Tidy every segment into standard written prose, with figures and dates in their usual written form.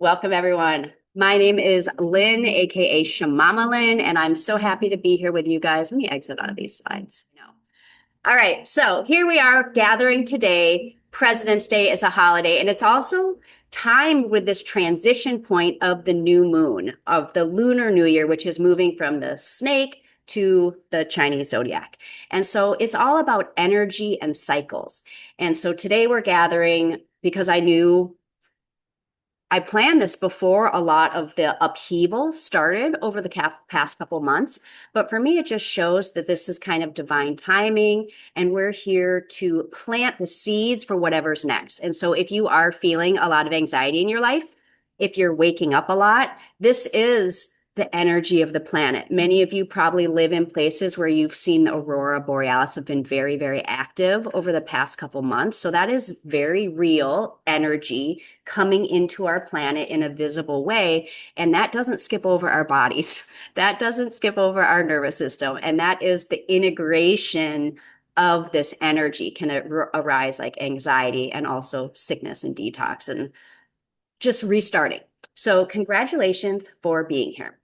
Welcome, everyone. My name is Lynn, aka Shamama Lynn, and I'm so happy to be here with you guys. Let me exit out of these slides. No. All right, so here we are gathering today. President's Day is a holiday, and it's also timed with this transition point of the new moon, of the Lunar New Year, which is moving from the snake to the Chinese zodiac. And so it's all about energy and cycles. And so today we're gathering because I planned this before a lot of the upheaval started over the past couple months. But for me, it just shows that this is kind of divine timing, and we're here to plant the seeds for whatever's next. And so if you are feeling a lot of anxiety in your life, if you're waking up a lot, this is the energy of the planet. Many of you probably live in places where you've seen the aurora borealis have been very, very active over the past couple months. So that is very real energy coming into our planet in a visible way. And that doesn't skip over our bodies. That doesn't skip over our nervous system. And that is the integration of this energy can arise like anxiety and also sickness and detox and just restarting. So congratulations for being here.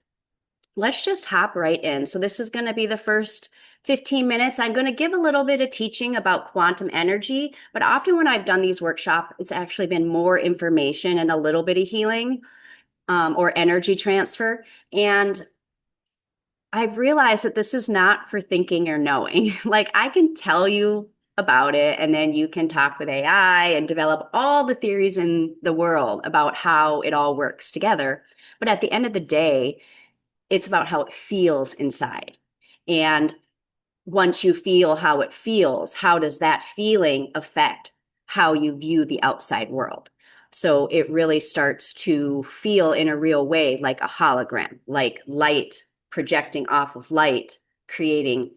Let's just hop right in. So this is going to be the first 15 minutes. I'm going to give a little bit of teaching about quantum energy, but often when I've done these workshops, it's actually been more information and a little bit of healing or energy transfer. And I've realized that this is not for thinking or knowing. Like I can tell you about it, and then you can talk with AI and develop all the theories in the world about how it all works together. But at the end of the day, it's about how it feels inside. And once you feel how it feels, how does that feeling affect how you view the outside world? So it really starts to feel in a real way like a hologram, like light projecting off of light, creating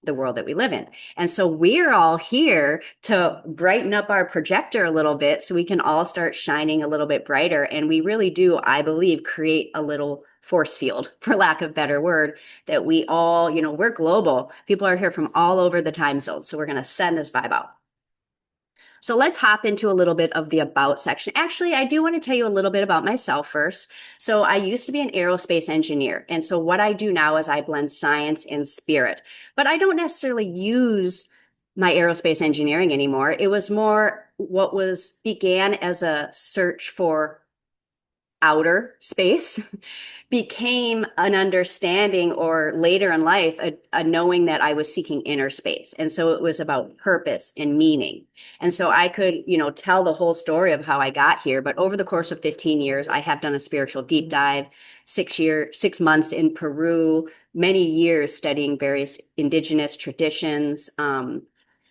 the world that we live in. And so we're all here to brighten up our projector a little bit so we can all start shining a little bit brighter. And we really do, I believe, create a little force field, for lack of a better word, that we all, we're global. People are here from all over the time zone. So we're going to send this vibe out. So let's hop into a little bit of the about section. Actually, I do want to tell you a little bit about myself first. So I used to be an aerospace engineer. And so what I do now is I blend science and spirit, but I don't necessarily use my aerospace engineering anymore. It was more what was began as a search for outer space became an understanding, or later in life, a knowing that I was seeking inner space. And so it was about purpose and meaning. And so I could, tell the whole story of how I got here. But over the course of 15 years, I have done a spiritual deep dive, 6 months in Peru, many years studying various indigenous traditions,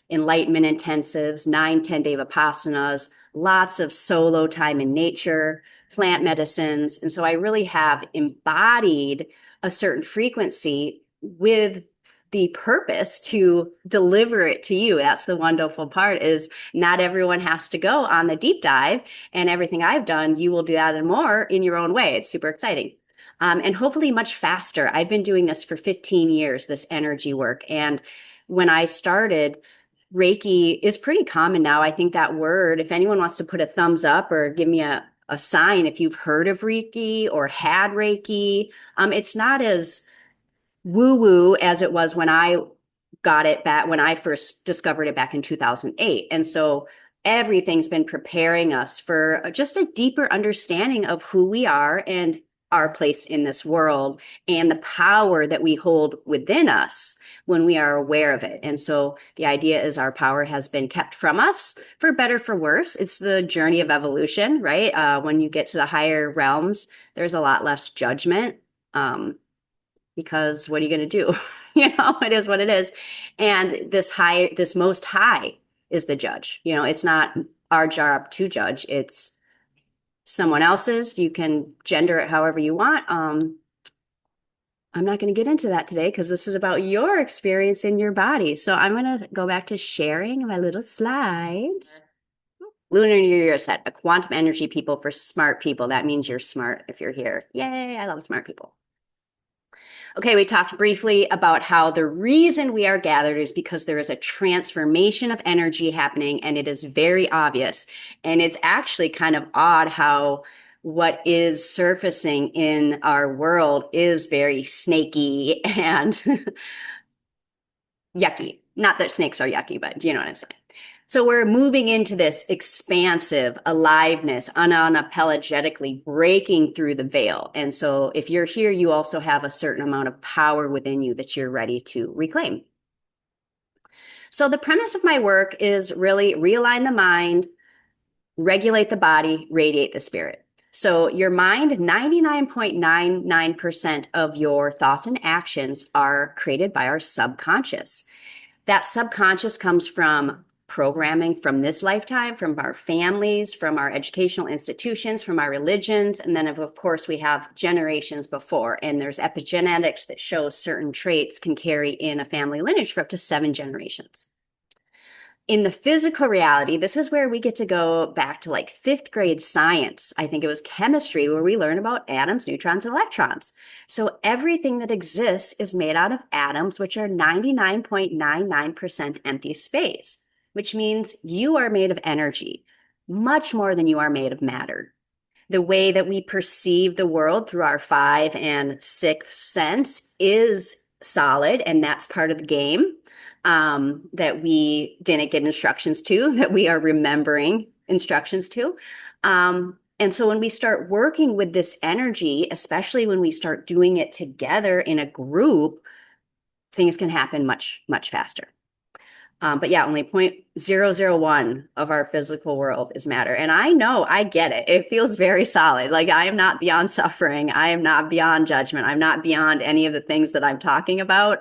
enlightenment intensives, 9-10 day vipassanas, lots of solo time in nature, plant medicines. And so I really have embodied a certain frequency with the purpose to deliver it to you. That's the wonderful part, is not everyone has to go on the deep dive, and everything I've done, you will do that and more in your own way. It's super exciting. And hopefully much faster. I've been doing this for 15 years, this energy work. And when I started, Reiki is pretty common now. I think that word, if anyone wants to put a thumbs up or give me a sign if you've heard of Reiki or had Reiki, it's not as woo-woo as it was when I got it back, when I first discovered it back in 2008. And so everything's been preparing us for just a deeper understanding of who we are and our place in this world and the power that we hold within us when we are aware of it. And so the idea is our power has been kept from us, for better, for worse. It's the journey of evolution, right? When you get to the higher realms, there's a lot less judgment. Because what are you going to do? It is what it is. And this most high is the judge. It's not our job to judge. It's someone else's. You can gender it however you want. I'm not going to get into that today because this is about your experience in your body. So I'm going to go back to sharing my little slides. Lunar New Year set, a quantum energy people for smart people. That means you're smart if you're here. Yay, I love smart people. Okay, we talked briefly about how the reason we are gathered is because there is a transformation of energy happening, and it is very obvious. And it's actually kind of odd how what is surfacing in our world is very snaky and yucky. Not that snakes are yucky, but you know what I'm saying. So we're moving into this expansive aliveness, unapologetically breaking through the veil. And so if you're here, you also have a certain amount of power within you that you're ready to reclaim. So the premise of my work is really realign the mind, regulate the body, radiate the spirit. So your mind, 99.99% of your thoughts and actions are created by our subconscious. That subconscious comes from programming from this lifetime, from our families, from our educational institutions, from our religions. And then, of course, we have generations before. And there's epigenetics that shows certain traits can carry in a family lineage for up to 7 generations. In the physical reality, this is where we get to go back to like 5th grade science. I think it was chemistry where we learn about atoms, neutrons, and electrons. So everything that exists is made out of atoms, which are 99.99% empty space, which means you are made of energy, much more than you are made of matter. The way that we perceive the world through our 5th and 6th sense is solid, and that's part of the game that we didn't get instructions to, that we are remembering instructions to. And so when we start working with this energy, especially when we start doing it together in a group, things can happen much, much faster. But yeah, only 0.001 of our physical world is matter. And I know, I get it. It feels very solid. Like I am not beyond suffering. I am not beyond judgment. I'm not beyond any of the things that I'm talking about.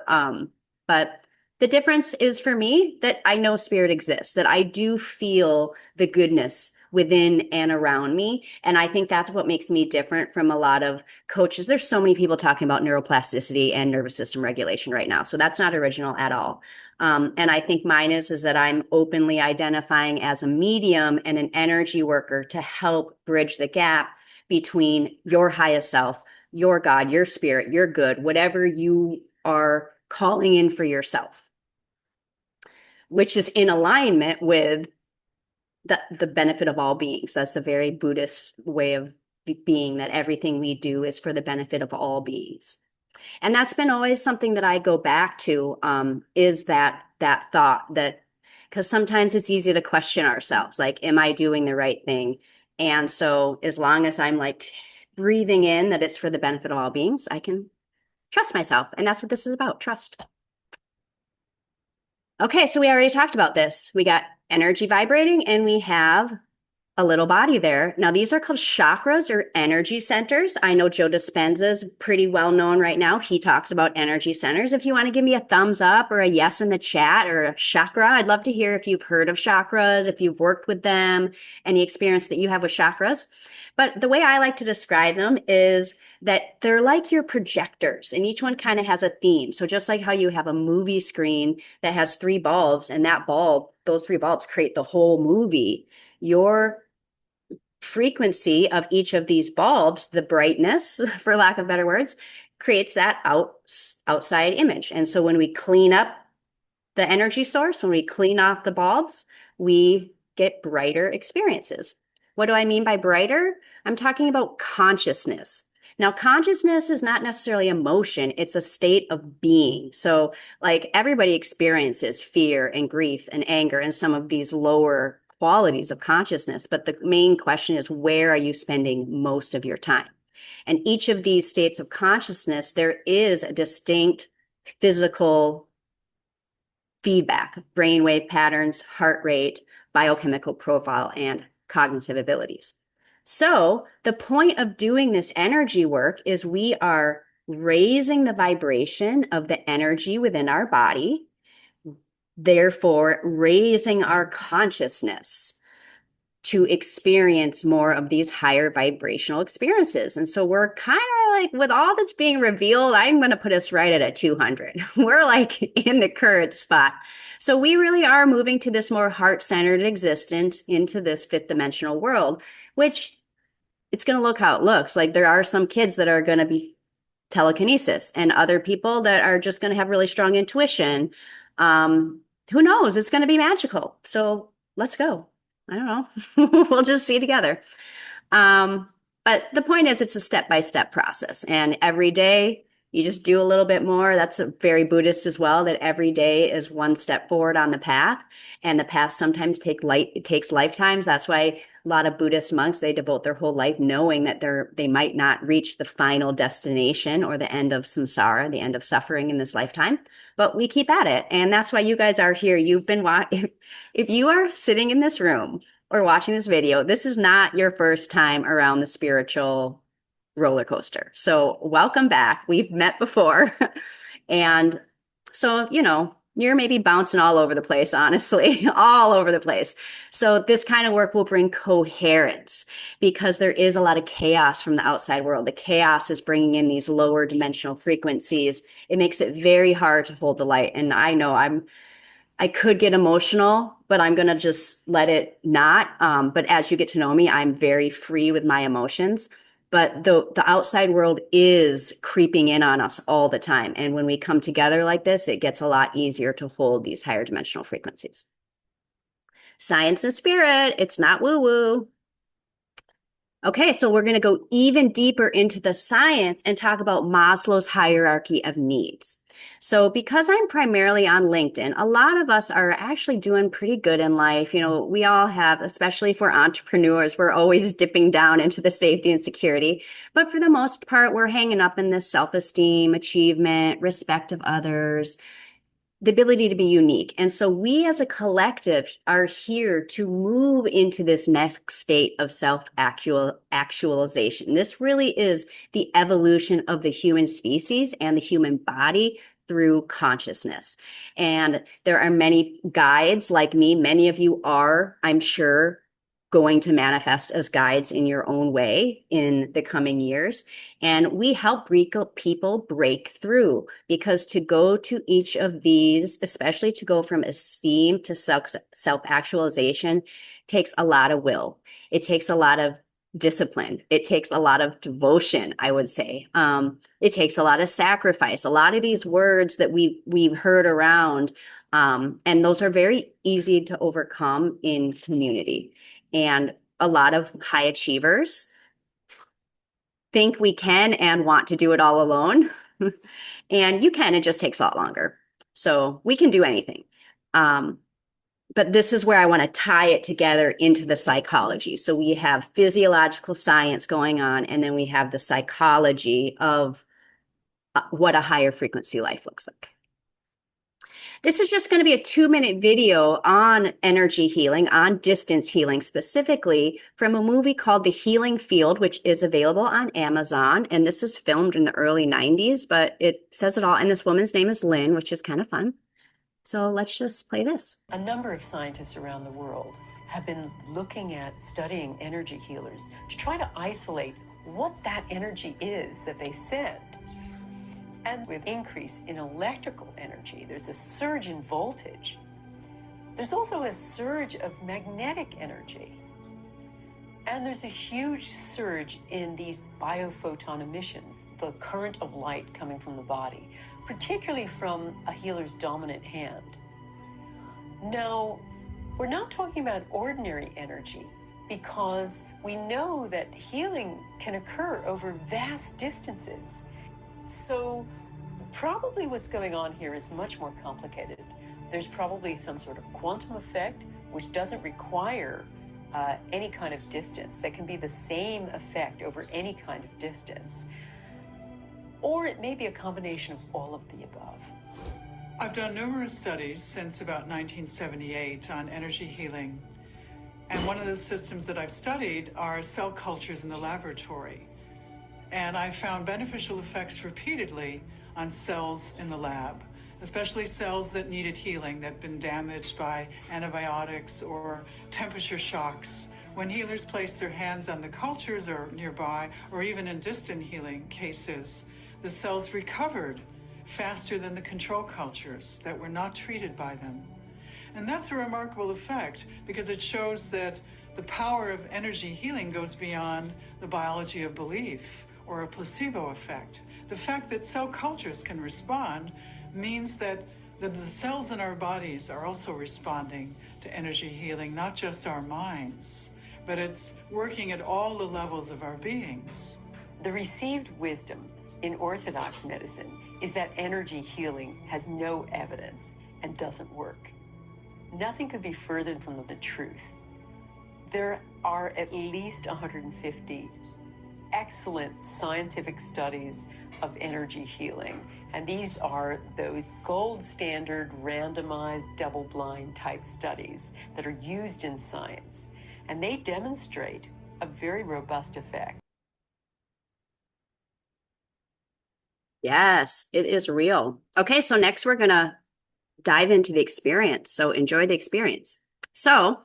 But the difference is for me that I know spirit exists, that I do feel the goodness within and around me. And I think that's what makes me different from a lot of coaches. There's so many people talking about neuroplasticity and nervous system regulation right now. So that's not original at all. And I think mine is that I'm openly identifying as a medium and an energy worker to help bridge the gap between your highest self, your God, your spirit, your good, whatever you are calling in for yourself, which is in alignment with the benefit of all beings. That's a very Buddhist way of being, that everything we do is for the benefit of all beings. And that's been always something that I go back to, is that thought, that because sometimes it's easy to question ourselves, like, am I doing the right thing? And so as long as I'm like breathing in that it's for the benefit of all beings, I can trust myself. And that's what this is about, trust. Okay, so we already talked about this. We got energy vibrating and we have a little body there. Now, these are called chakras or energy centers. I know Joe Dispenza is pretty well known right now. He talks about energy centers. If you want to give me a thumbs up or a yes in the chat, or a chakra, I'd love to hear if you've heard of chakras, if you've worked with them, any experience that you have with chakras. But the way I like to describe them is that they're like your projectors, and each one kind of has a theme. So just like how you have a movie screen that has 3 bulbs, and those 3 bulbs create the whole movie, your frequency of each of these bulbs, the brightness, for lack of better words, creates that outside image. And so when we clean up the energy source, when we clean off the bulbs, we get brighter experiences. What do I mean by brighter? I'm talking about consciousness. Now, consciousness is not necessarily emotion, it's a state of being. So, like, everybody experiences fear and grief and anger and some of these lower qualities of consciousness. But the main question is, where are you spending most of your time? And each of these states of consciousness, there is a distinct physical feedback, brainwave patterns, heart rate, biochemical profile, and cognitive abilities. So the point of doing this energy work is we are raising the vibration of the energy within our body, therefore raising our consciousness to experience more of these higher vibrational experiences. And so we're kind of like, with all that's being revealed, I'm going to put us right at a 200. We're like in the current spot. So we really are moving to this more heart-centered existence, into this 5th dimensional world, which it's going to look how it looks. Like, there are some kids that are going to be telekinesis and other people that are just going to have really strong intuition. Who knows? It's going to be magical. So let's go. I don't know. We'll just see together. But the point is, it's a step-by-step process. And every day you just do a little bit more. That's a very Buddhist as well, that every day is one step forward on the path. And the path sometimes it takes lifetimes. That's why a lot of Buddhist monks, they devote their whole life knowing that they might not reach the final destination or the end of samsara, the end of suffering in this lifetime. But we keep at it. And that's why you guys are here. If you are sitting in this room or watching this video, this is not your first time around the spiritual roller coaster. So, welcome back. We've met before. And so, you're maybe bouncing all over the place, honestly, all over the place. So, this kind of work will bring coherence because there is a lot of chaos from the outside world. The chaos is bringing in these lower dimensional frequencies. It makes it very hard to hold the light. And I know I could get emotional, but I'm going to just let it not. But as you get to know me, I'm very free with my emotions. But the outside world is creeping in on us all the time. And when we come together like this, it gets a lot easier to hold these higher dimensional frequencies. Science and spirit, it's not woo-woo. Okay, so we're going to go even deeper into the science and talk about Maslow's hierarchy of needs. So, because I'm primarily on LinkedIn, a lot of us are actually doing pretty good in life. We all have, especially for entrepreneurs, we're always dipping down into the safety and security. But for the most part, we're hanging up in this self-esteem, achievement, respect of others, the ability to be unique. And so we as a collective are here to move into this next state of self-actualization. This really is the evolution of the human species and the human body through consciousness. And there are many guides like me. Many of you are, I'm sure, going to manifest as guides in your own way in the coming years. And we help people break through, because to go to each of these, especially to go from esteem to self-actualization, takes a lot of will. It takes a lot of discipline. It takes a lot of devotion, I would say. It takes a lot of sacrifice. A lot of these words that we've heard around, and those are very easy to overcome in community. And a lot of high achievers think we can and want to do it all alone. And you can, it just takes a lot longer. So we can do anything. But this is where I want to tie it together into the psychology. So we have physiological science going on, and then we have the psychology of what a higher frequency life looks like. This is just going to be a 2-minute video on energy healing, on distance healing specifically, from a movie called The Healing Field, which is available on Amazon. And this is filmed in the early 90s, but it says it all. And this woman's name is Lynn, which is kind of fun. So let's just play this. A number of scientists around the world have been looking at studying energy healers to try to isolate what that energy is that they send. And with increase in electrical energy, there's a surge in voltage. There's also a surge of magnetic energy. And there's a huge surge in these biophoton emissions, the current of light coming from the body, particularly from a healer's dominant hand. Now, we're not talking about ordinary energy, because we know that healing can occur over vast distances. So probably what's going on here is much more complicated. There's probably some sort of quantum effect, which doesn't require any kind of distance. That can be the same effect over any kind of distance. Or it may be a combination of all of the above. I've done numerous studies since about 1978 on energy healing. And one of the systems that I've studied are cell cultures in the laboratory. And I found beneficial effects repeatedly on cells in the lab, especially cells that needed healing, that had been damaged by antibiotics or temperature shocks. When healers placed their hands on the cultures or nearby, or even in distant healing cases, the cells recovered faster than the control cultures that were not treated by them. And that's a remarkable effect, because it shows that the power of energy healing goes beyond the biology of belief or a placebo effect. The fact that cell cultures can respond means that the cells in our bodies are also responding to energy healing, not just our minds. but it's working at all the levels of our beings. The received wisdom in Orthodox medicine is that energy healing has no evidence and doesn't work. Nothing could be further from the truth. There are at least 150 excellent scientific studies of energy healing, and these are those gold standard randomized double-blind type studies that are used in science, and they demonstrate a very robust effect. Yes, it is real. Okay, so next we're going to dive into the experience. So enjoy the experience. So,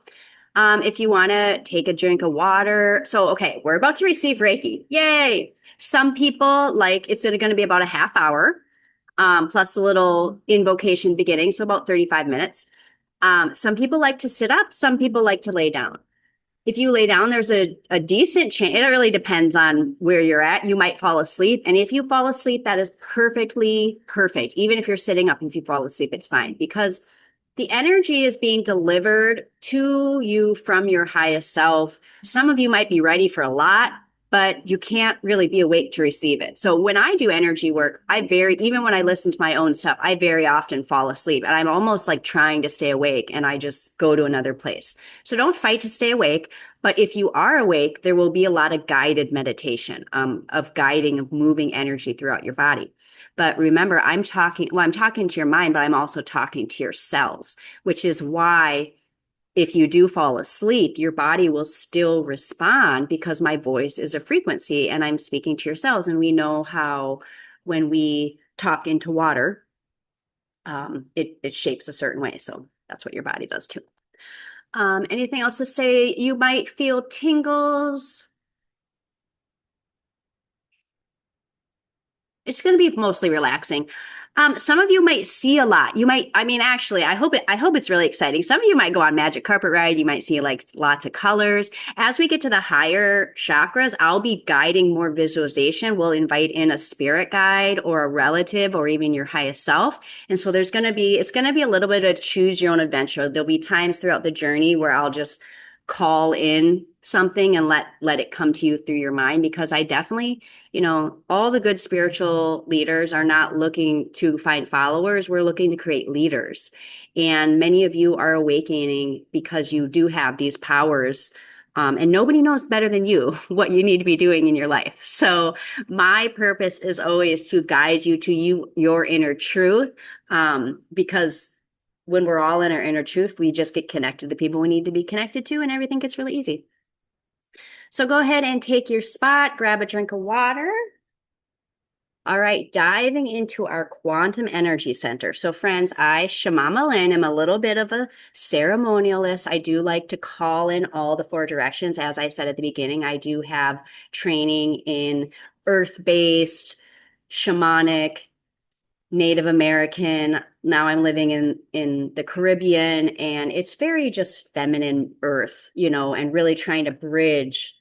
if you want to take a drink of water. So, okay, we're about to receive Reiki. Yay. Some people like it's going to be about a half hour, plus a little invocation beginning. So about 35 minutes. Some people like to sit up. Some people like to lay down. If you lay down, there's a decent chance. It really depends on where you're at. You might fall asleep. And if you fall asleep, that is perfectly perfect. Even if you're sitting up, if you fall asleep, it's fine because the energy is being delivered to you from your highest self. Some of you might be ready for a lot, but you can't really be awake to receive it. So when I do energy work, even when I listen to my own stuff, I very often fall asleep and I'm almost like trying to stay awake and I just go to another place. So don't fight to stay awake. But if you are awake, there will be a lot of guided meditation, of guiding, of moving energy throughout your body. But remember, I'm talking to your mind, but I'm also talking to your cells, which is why if you do fall asleep, your body will still respond because my voice is a frequency and I'm speaking to your cells. And we know how when we talk into water, it shapes a certain way. So that's what your body does too. Anything else to say? You might feel tingles. It's going to be mostly relaxing. Some of you might see a lot. Actually, I hope it's really exciting. Some of you might go on magic carpet ride. You might see like lots of colors. As we get to the higher chakras, I'll be guiding more visualization. We'll invite in a spirit guide or a relative or even your highest self. And so it's going to be a little bit of choose your own adventure. There'll be times throughout the journey where I'll just call in something and let it come to you through your mind because I definitely, all the good spiritual leaders are not looking to find followers. We're looking to create leaders. And many of you are awakening because you do have these powers. And nobody knows better than you what you need to be doing in your life. So my purpose is always to guide you to your inner truth, because when we're all in our inner truth, we just get connected to the people we need to be connected to, and everything gets really easy. So go ahead and take your spot, grab a drink of water. All right, diving into our quantum energy center. So friends, Shamama Lynn, am a little bit of a ceremonialist. I do like to call in all the four directions. As I said at the beginning, I do have training in earth-based, shamanic, Native American. Now I'm living in the Caribbean, and it's very just feminine earth, and really trying to bridge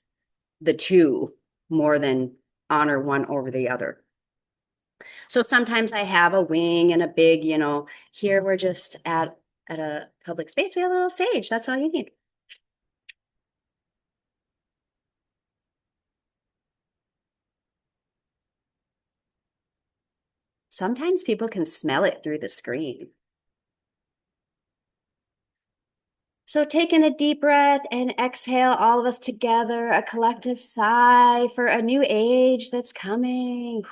the two more than honor one over the other. So sometimes I have a wing and a big, here we're just at a public space. We have a little sage. That's all you need. Sometimes people can smell it through the screen. So taking a deep breath and exhale, all of us together, a collective sigh for a new age that's coming.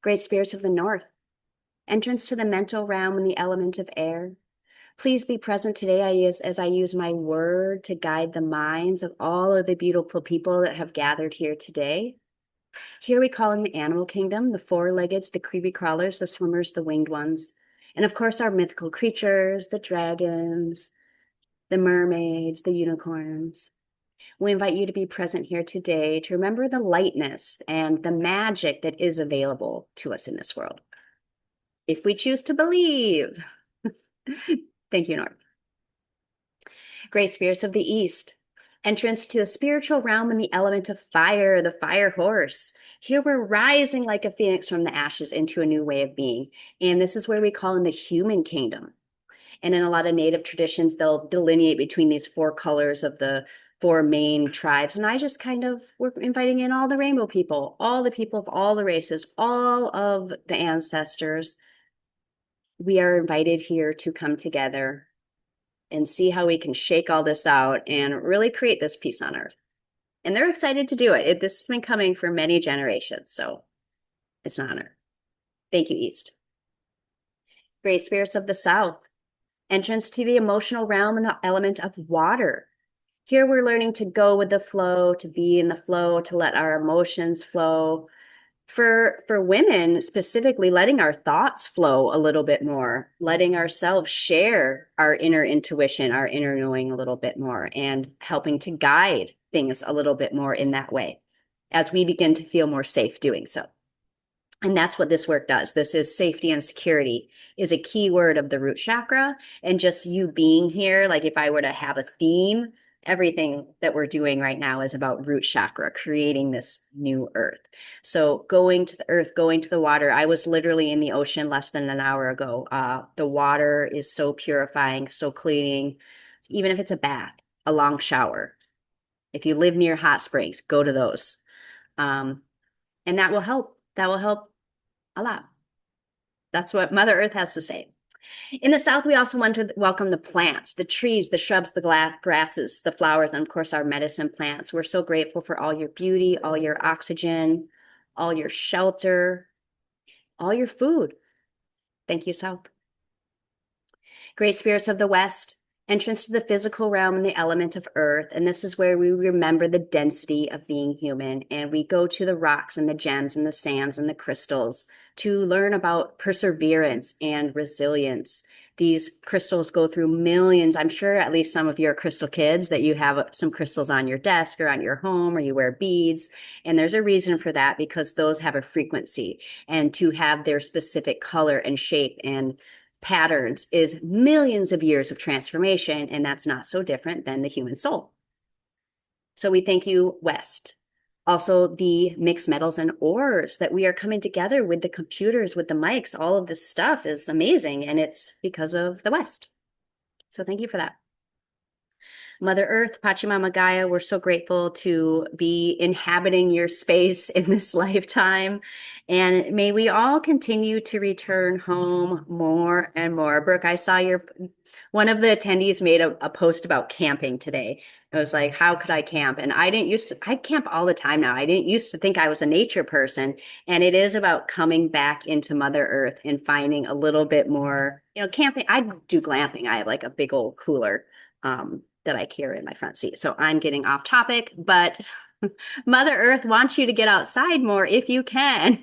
Great spirits of the north, entrance to the mental realm in the element of air. Please be present today as I use my word to guide the minds of all of the beautiful people that have gathered here today. Here we call in the animal kingdom, the four-leggeds, the creepy crawlers, the swimmers, the winged ones. And of course, our mythical creatures, the dragons, the mermaids, the unicorns. We invite you to be present here today to remember the lightness and the magic that is available to us in this world, if we choose to believe. Thank you, North. Great spirits of the East, entrance to the spiritual realm in the element of fire, the fire horse. Here we're rising like a phoenix from the ashes into a new way of being. And this is where we call in the human kingdom. And in a lot of native traditions, they'll delineate between these four colors of the four main tribes. And I just kind of, we're inviting in all the rainbow people, all the people of all the races, all of the ancestors. We are invited here to come together and see how we can shake all this out and really create this peace on earth. And they're excited to do it. This has been coming for many generations. So it's an honor. Thank you, East. Great spirits of the South. Entrance to the emotional realm and the element of water. Here we're learning to go with the flow, to be in the flow, to let our emotions flow. For women specifically, letting our thoughts flow a little bit more, letting ourselves share our inner intuition, our inner knowing a little bit more, and helping to guide things a little bit more in that way as we begin to feel more safe doing so. And that's what this work does. This is safety and security is a key word of the root chakra. And just you being here, like if I were to have a theme, everything that we're doing right now is about root chakra, creating this new earth. So going to the earth, going to the water. I was literally in the ocean less than an hour ago. The water is so purifying, so cleaning, even if it's a bath, a long shower. If you live near hot springs, go to those. And that will help. That will help a lot. That's what Mother Earth has to say. In the South, we also want to welcome the plants, the trees, the shrubs, the grasses, the flowers, and of course, our medicine plants. We're so grateful for all your beauty, all your oxygen, all your shelter, all your food. Thank you, South. Great spirits of the West, entrance to the physical realm and the element of earth. And this is where we remember the density of being human. And we go to the rocks and the gems and the sands and the crystals to learn about perseverance and resilience. These crystals go through millions. I'm sure at least some of you are crystal kids, that you have some crystals on your desk or on your home, or you wear beads. And there's a reason for that, because those have a frequency, and to have their specific color and shape and patterns is millions of years of transformation, and that's not so different than the human soul. So we thank you, West. Also, the mixed metals and ores that we are coming together with, the computers, with the mics, all of this stuff is amazing, and it's because of the West. So thank you for that. Mother Earth, Pachamama Gaia, we're so grateful to be inhabiting your space in this lifetime. And may we all continue to return home more and more. Brooke, I saw one of the attendees made a post about camping today. It was like, how could I camp? And I camp all the time now. I didn't used to think I was a nature person. And it is about coming back into Mother Earth and finding a little bit more, camping. I do glamping. I have like a big old cooler. That I carry in my front seat. So I'm getting off topic, but Mother Earth wants you to get outside more if you can.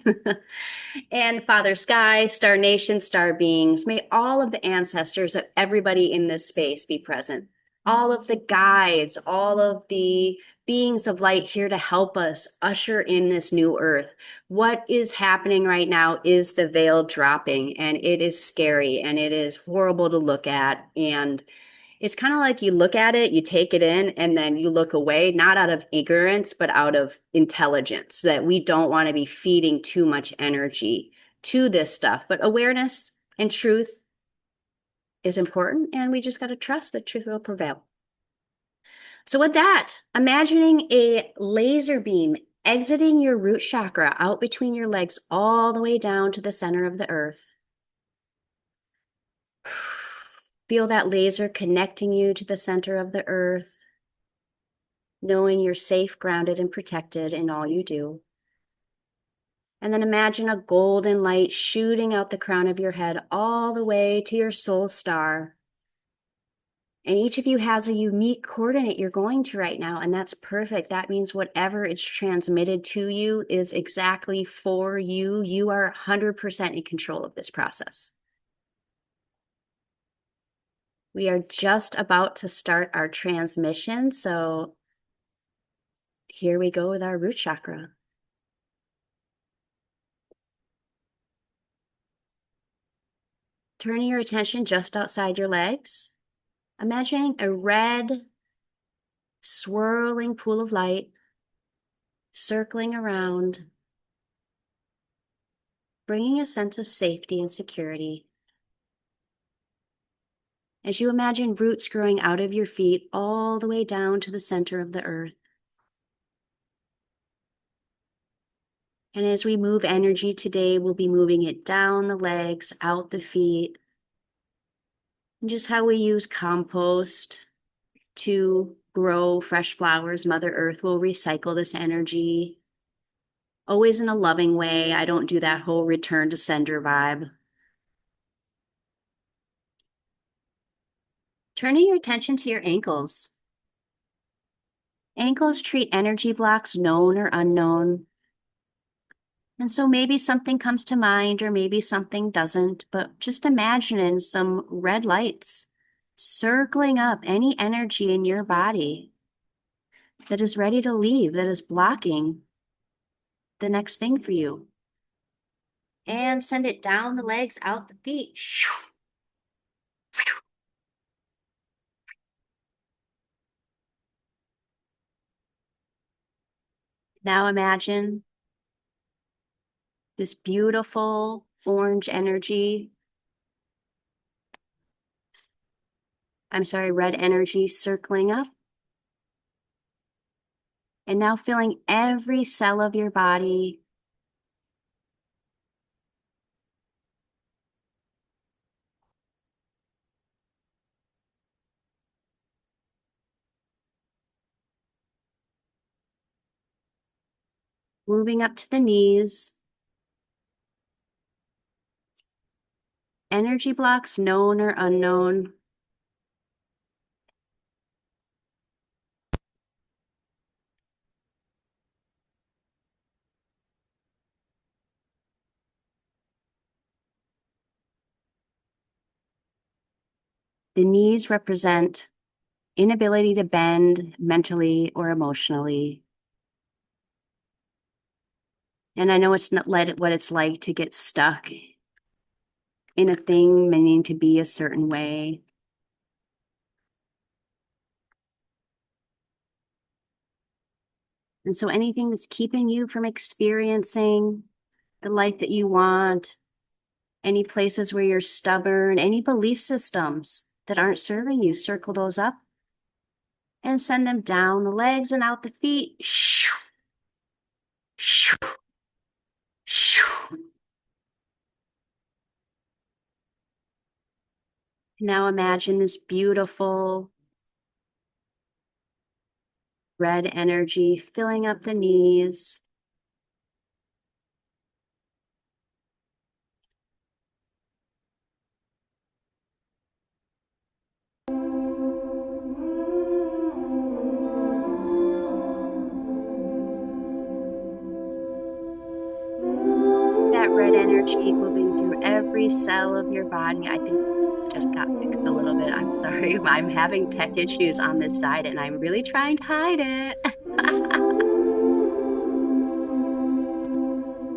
And Father Sky, Star Nation, Star Beings, may all of the ancestors of everybody in this space be present. All of the guides, all of the beings of light here to help us usher in this new earth. What is happening right now is the veil dropping, and it is scary, and it is horrible to look at. And it's kind of like you look at it, you take it in, and then you look away, not out of ignorance, but out of intelligence, that we don't want to be feeding too much energy to this stuff. But awareness and truth is important, and we just got to trust that truth will prevail. So with that, imagining a laser beam exiting your root chakra out between your legs all the way down to the center of the earth. Feel that laser connecting you to the center of the earth, knowing you're safe, grounded, and protected in all you do. And then imagine a golden light shooting out the crown of your head all the way to your soul star. And each of you has a unique coordinate you're going to right now, and that's perfect. That means whatever is transmitted to you is exactly for you. You are 100% in control of this process. We are just about to start our transmission, so here we go with our root chakra. Turning your attention just outside your legs, imagining a red, swirling pool of light circling around, bringing a sense of safety and security. as you imagine roots growing out of your feet all the way down to the center of the earth. And as we move energy today, we'll be moving it down the legs, out the feet, and just how we use compost to grow fresh flowers. Mother Earth will recycle this energy, always in a loving way. I don't do that whole return to sender vibe. Turning your attention to your ankles. Ankles treat energy blocks, known or unknown. And so maybe something comes to mind or maybe something doesn't, but just imagine some red lights circling up any energy in your body that is ready to leave, that is blocking the next thing for you. And send it down the legs, out the feet. Now imagine this beautiful orange energy. Red energy circling up. And now filling every cell of your body. Moving up to the knees. Energy blocks, known or unknown. The knees represent inability to bend mentally or emotionally. And I know it's not what it's like to get stuck in a thing meaning to be a certain way. And so anything that's keeping you from experiencing the life that you want, any places where you're stubborn, any belief systems that aren't serving you, circle those up and send them down the legs and out the feet. Now imagine this beautiful red energy filling up the knees. That red energy moving through every cell of your body. I think it just got fixed a little bit. I'm sorry. I'm having tech issues on this side and I'm really trying to hide it.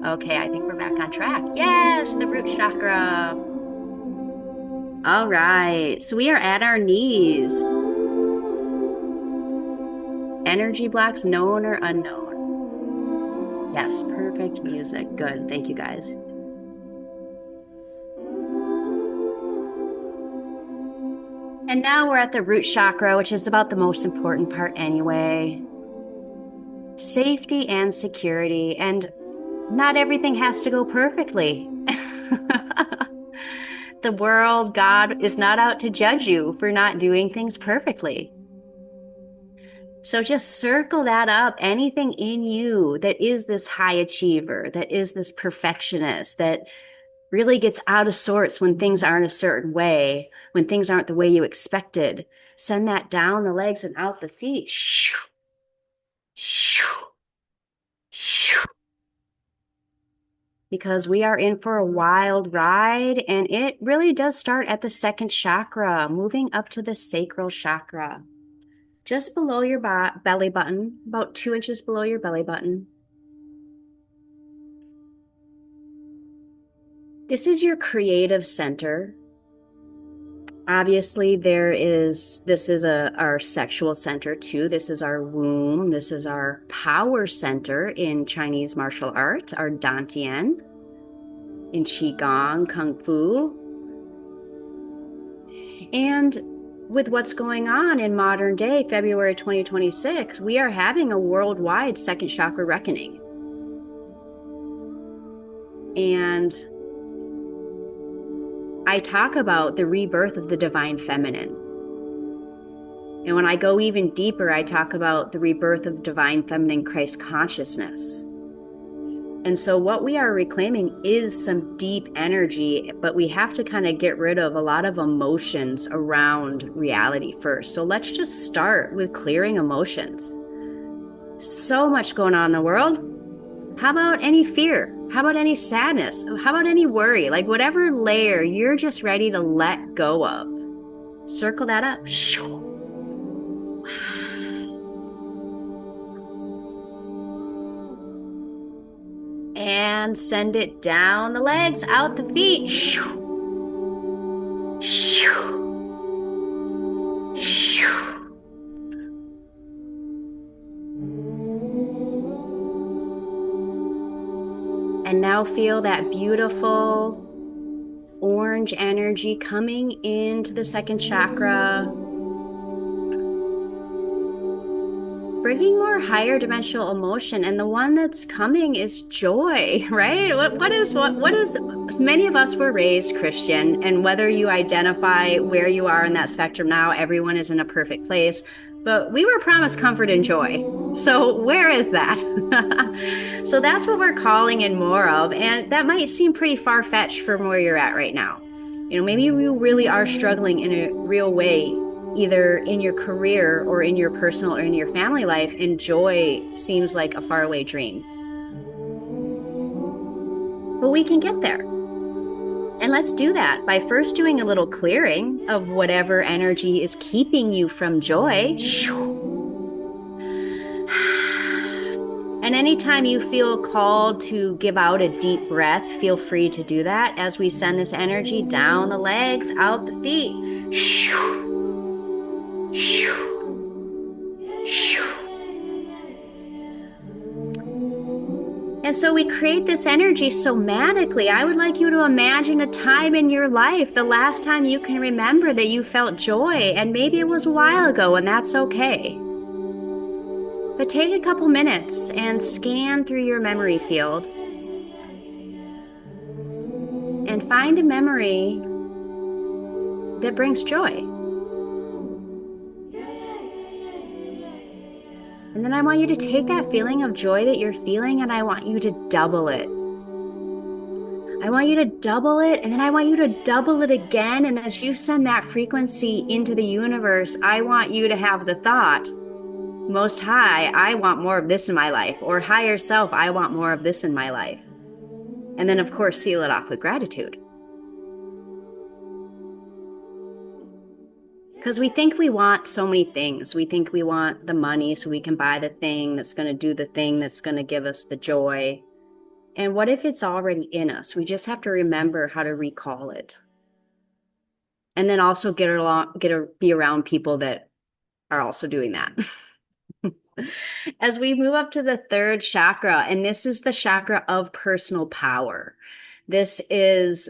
Okay, I think we're back on track. Yes, the root chakra. All right, so we are at our knees. Energy blocks, known or unknown. Yes, perfect music. Good. Thank you, guys. And now we're at the root chakra, which is about the most important part anyway. Safety and security. And not everything has to go perfectly. The world, God, is not out to judge you for not doing things perfectly. So just circle that up. Anything in you that is this high achiever, that is this perfectionist, that really gets out of sorts when things aren't a certain way, when things aren't the way you expected, send that down the legs and out the feet. Because we are in for a wild ride, and it really does start at the second chakra, moving up to the sacral chakra. Just below your belly button, about 2 inches below your belly button. This is your creative center. Obviously, this is our sexual center too. This is our womb. This is our power center in Chinese martial arts, our Dantian, in Qigong, Kung Fu. And with what's going on in modern day, February 2026, we are having a worldwide second chakra reckoning. And I talk about the rebirth of the divine feminine. And when I go even deeper, I talk about the rebirth of divine feminine Christ consciousness. And so what we are reclaiming is some deep energy, but we have to kind of get rid of a lot of emotions around reality first. So let's just start with clearing emotions. So much going on in the world. How about any fear? How about any sadness? How about any worry? Like whatever layer you're just ready to let go of. Circle that up. And send it down the legs, out the feet. And now feel that beautiful orange energy coming into the second chakra, bringing more higher dimensional emotion. And the one that's coming is joy, right? What is many of us were raised Christian, and whether you identify where you are in that spectrum now, everyone is in a perfect place, but we were promised comfort and joy. So where is that? So that's what we're calling in more of. And that might seem pretty far-fetched from where you're at right now. Maybe you really are struggling in a real way, either in your career or in your personal or in your family life, and joy seems like a faraway dream. But we can get there. And let's do that by first doing a little clearing of whatever energy is keeping you from joy. And anytime you feel called to give out a deep breath, feel free to do that as we send this energy down the legs, out the feet. And so we create this energy somatically. I would like you to imagine a time in your life, the last time you can remember that you felt joy, and maybe it was a while ago, and that's okay. But take a couple minutes and scan through your memory field and find a memory that brings joy. And then I want you to take that feeling of joy that you're feeling, and I want you to double it. I want you to double it, and then I want you to double it again. And as you send that frequency into the universe, I want you to have the thought, Most High, I want more of this in my life, or higher self, I want more of this in my life. And then, of course, seal it off with gratitude. Because we think we want so many things. We think we want the money so we can buy the thing that's going to do the thing that's going to give us the joy. And what if it's already in us? We just have to remember how to recall it. And then also be around people that are also doing that. As we move up to the third chakra, and this is the chakra of personal power. This is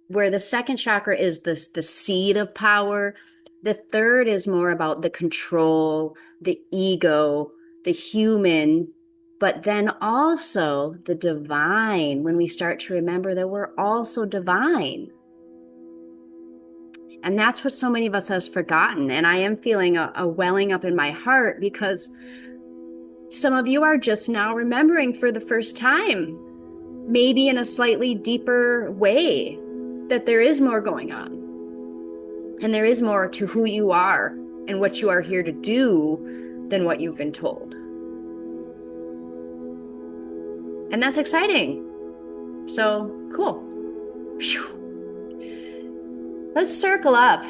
where the second chakra is the seed of power. The third is more about the control, the ego, the human, but then also the divine, when we start to remember that we're also divine. And that's what so many of us have forgotten. And I am feeling a welling up in my heart, because some of you are just now remembering for the first time, maybe in a slightly deeper way, that there is more going on. And there is more to who you are and what you are here to do than what you've been told. And that's exciting. So cool. Phew. Let's circle up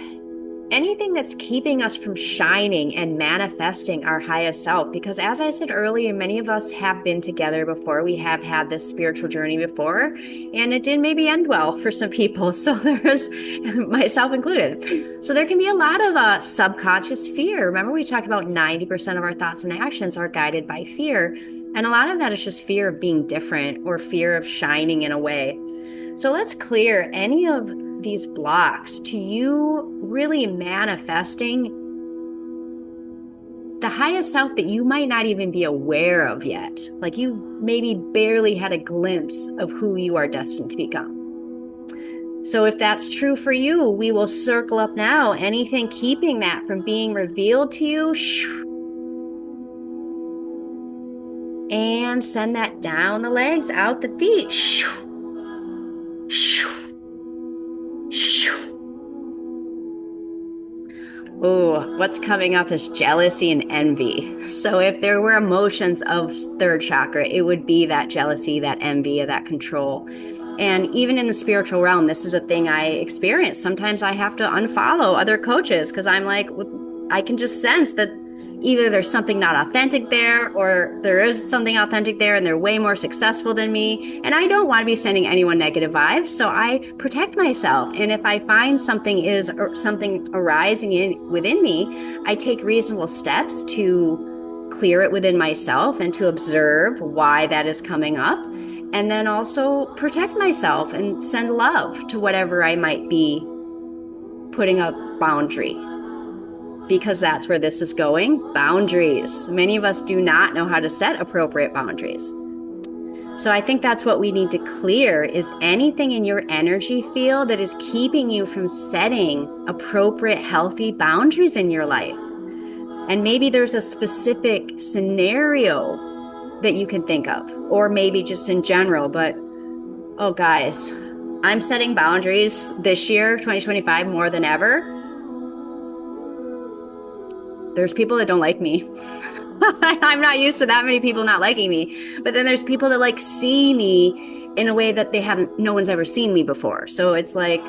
anything that's keeping us from shining and manifesting our highest self. Because as I said earlier, many of us have been together before. We have had this spiritual journey before, and it didn't maybe end well for some people. So there's, myself included. So there can be a lot of subconscious fear. Remember, we talked about 90% of our thoughts and actions are guided by fear. And a lot of that is just fear of being different or fear of shining in a way. So let's clear any of these blocks to you really manifesting the highest self that you might not even be aware of yet. Like you maybe barely had a glimpse of who you are destined to become. So if that's true for you, we will circle up now. Anything keeping that from being revealed to you, and send that down the legs, out the feet. Oh, what's coming up is jealousy and envy. So if there were emotions of third chakra, it would be that jealousy, that envy, that control. And even in the spiritual realm, this is a thing I experience. Sometimes I have to unfollow other coaches because I'm like, I can just sense that either there's something not authentic there, or there is something authentic there and they're way more successful than me. And I don't want to be sending anyone negative vibes. So I protect myself. And if I find something arising within me, I take reasonable steps to clear it within myself and to observe why that is coming up. And then also protect myself and send love to whatever I might be putting up boundary. Because that's where this is going. Boundaries. Many of us do not know how to set appropriate boundaries. So I think that's what we need to clear, is anything in your energy field that is keeping you from setting appropriate, healthy boundaries in your life. And maybe there's a specific scenario that you can think of, or maybe just in general. But, oh guys, I'm setting boundaries this year, 2025, more than ever. There's people that don't like me. I'm not used to that many people not liking me. But then there's people that like see me in a way that no one's ever seen me before. So it's like,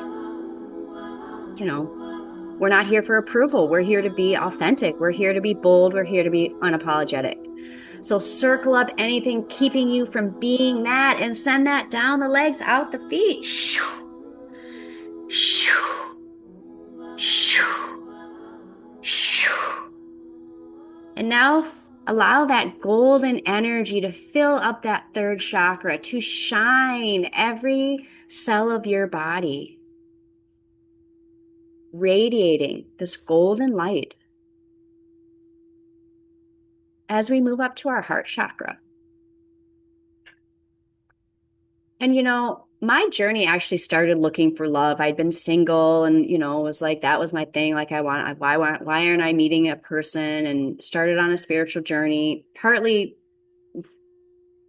we're not here for approval. We're here to be authentic. We're here to be bold. We're here to be unapologetic. So circle up anything keeping you from being that and send that down the legs, out the feet. And now allow that golden energy to fill up that third chakra, to shine every cell of your body, radiating this golden light as we move up to our heart chakra. And, my journey actually started looking for love. I'd been single and, it was like, that was my thing. Like, why aren't I meeting a person? And started on a spiritual journey, partly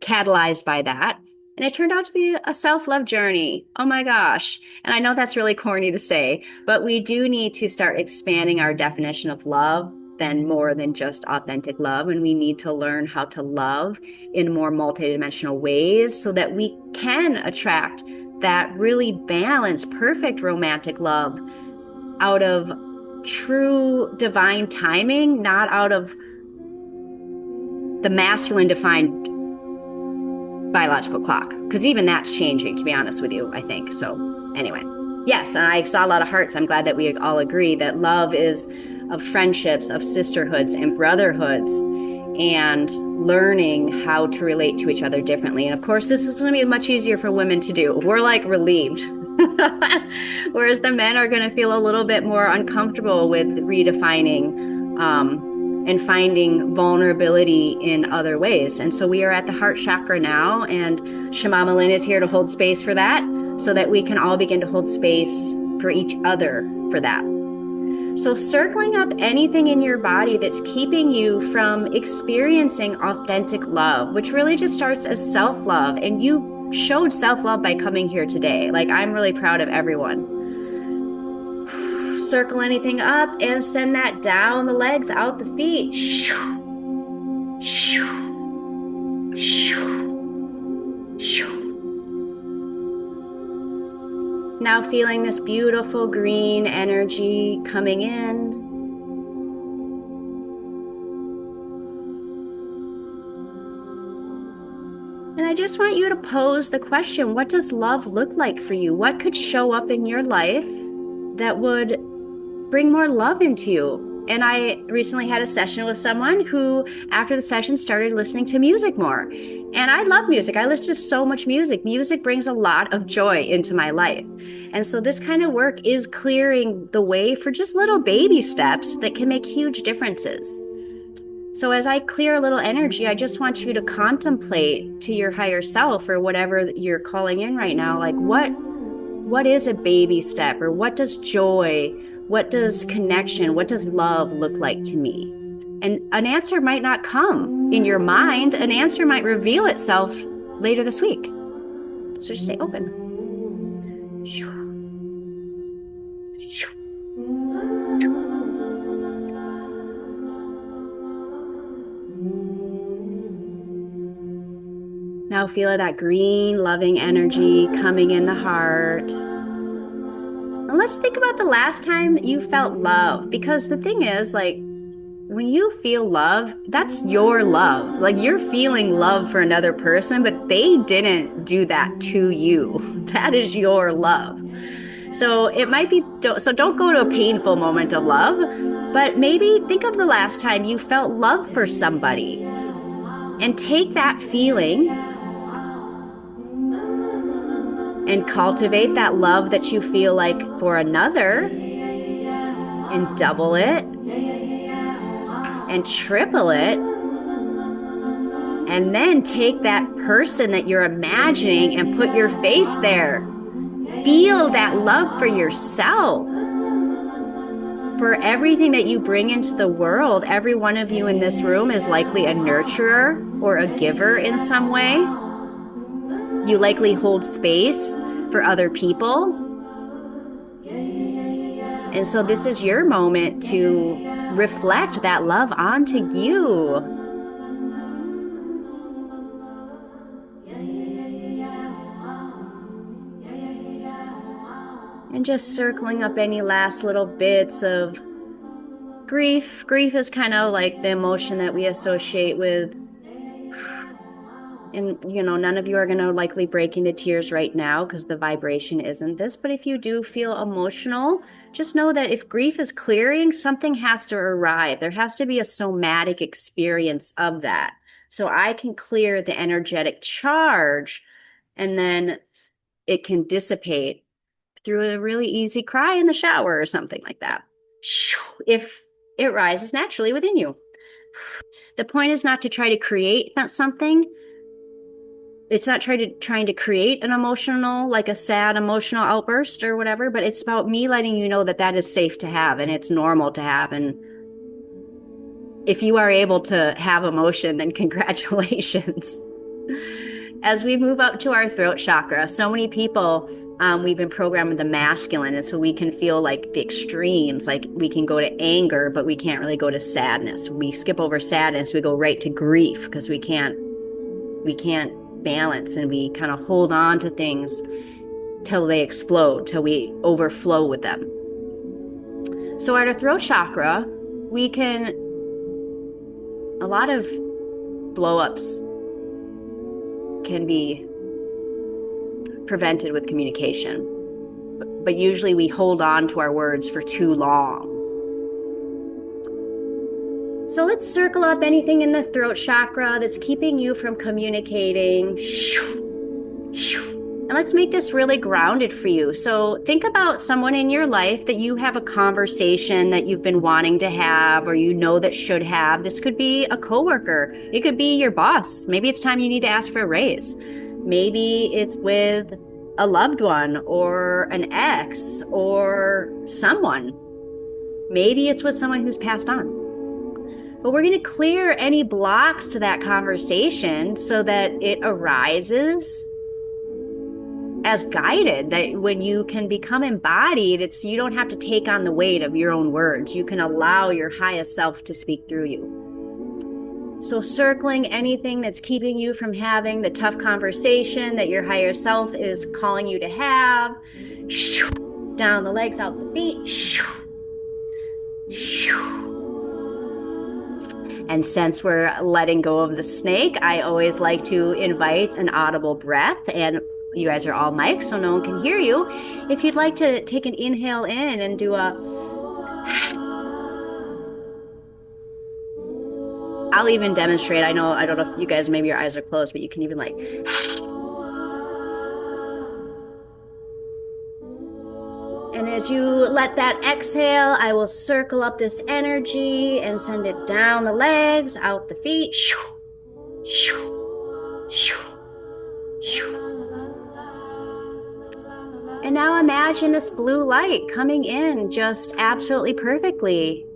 catalyzed by that. And it turned out to be a self-love journey. Oh my gosh. And I know that's really corny to say, but we do need to start expanding our definition of love than more than just authentic love. And we need to learn how to love in more multidimensional ways so that we can attract that really balanced, perfect romantic love out of true divine timing, not out of the masculine defined biological clock. Because even that's changing, to be honest with you, I think. So anyway, yes, and I saw a lot of hearts. I'm glad that we all agree that love is of friendships, of sisterhoods and brotherhoods, and learning how to relate to each other differently. And of course, this is going to be much easier for women to do. We're like relieved. Whereas the men are going to feel a little bit more uncomfortable with redefining and finding vulnerability in other ways. And so we are at the heart chakra now, and Shamama Lynn is here to hold space for that, so that we can all begin to hold space for each other for that. So circling up anything in your body that's keeping you from experiencing authentic love, which really just starts as self-love. And you showed self-love by coming here today. Like, I'm really proud of everyone. Circle anything up and send that down the legs, out the feet. Now feeling this beautiful green energy coming in. And I just want you to pose the question, what does love look like for you? What could show up in your life that would bring more love into you? And I recently had a session with someone who, after the session, started listening to music more. And I love music. I listen to so much music. Music brings a lot of joy into my life. And so this kind of work is clearing the way for just little baby steps that can make huge differences. So as I clear a little energy, I just want you to contemplate to your higher self or whatever you're calling in right now, like what is a baby step, or what does joy, what does connection, what does love look like to me? And an answer might not come in your mind. An answer might reveal itself later this week. So just stay open. Now feel that green, loving energy coming in the heart. And let's think about the last time you felt love, because the thing is, like, when you feel love, that's your love. Like, you're feeling love for another person, but they didn't do that to you. That is your love. So it might be, so don't go to a painful moment of love, but maybe think of the last time you felt love for somebody and take that feeling and cultivate that love that you feel like for another, and double it and triple it. And then take that person that you're imagining and put your face there. Feel that love for yourself, for everything that you bring into the world. Every one of you in this room is likely a nurturer or a giver in some way. You likely hold space for other people. And so this is your moment to reflect that love onto you. And just circling up any last little bits of grief. Grief is kind of like the emotion that we associate with. And, none of you are going to likely break into tears right now because the vibration isn't this. But if you do feel emotional, just know that if grief is clearing, something has to arrive. There has to be a somatic experience of that. So I can clear the energetic charge, and then it can dissipate through a really easy cry in the shower or something like that, if it rises naturally within you. The point is not to try to create something. It's not trying to create an emotional, like a sad emotional outburst or whatever, but it's about me letting you know that that is safe to have and it's normal to have. And if you are able to have emotion, then congratulations. As we move up to our throat chakra, so many people, we've been programmed with the masculine, and so we can feel like the extremes, like we can go to anger, but we can't really go to sadness. We skip over sadness, we go right to grief because we can't balance, and we kind of hold on to things till they explode, till we overflow with them. So at our throat chakra, a lot of blow-ups can be prevented with communication, but usually we hold on to our words for too long. So let's circle up anything in the throat chakra that's keeping you from communicating. And let's make this really grounded for you. So think about someone in your life that you have a conversation that you've been wanting to have, or that should have. This could be a coworker. It could be your boss. Maybe it's time you need to ask for a raise. Maybe it's with a loved one or an ex or someone. Maybe it's with someone who's passed on. But we're going to clear any blocks to that conversation so that it arises as guided, that when you can become embodied, you don't have to take on the weight of your own words. You can allow your highest self to speak through you. So circling anything that's keeping you from having the tough conversation that your higher self is calling you to have. Down the legs, out the feet. And since we're letting go of the snake, I always like to invite an audible breath. And you guys are all mics, so no one can hear you. If you'd like to take an inhale in and do a I'll even demonstrate. I don't know if you guys, maybe your eyes are closed, but you can even like, and as you let that exhale, I will circle up this energy and send it down the legs, out the feet. Shoo, shoo, shoo, shoo. And now imagine this blue light coming in just absolutely perfectly.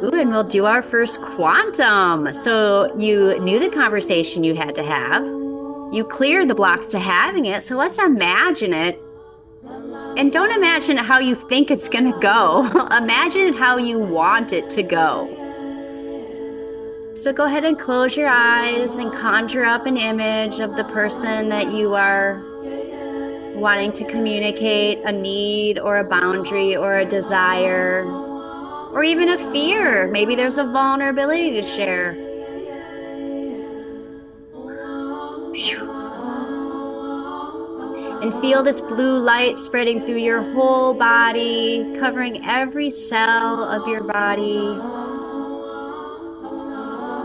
Ooh, and we'll do our first quantum. So you knew the conversation you had to have. You cleared the blocks to having it. So let's imagine it. And don't imagine how you think it's going to go. Imagine how you want it to go. So go ahead and close your eyes and conjure up an image of the person that you are wanting to communicate a need or a boundary or a desire or even a fear. Maybe there's a vulnerability to share. And feel this blue light spreading through your whole body, covering every cell of your body.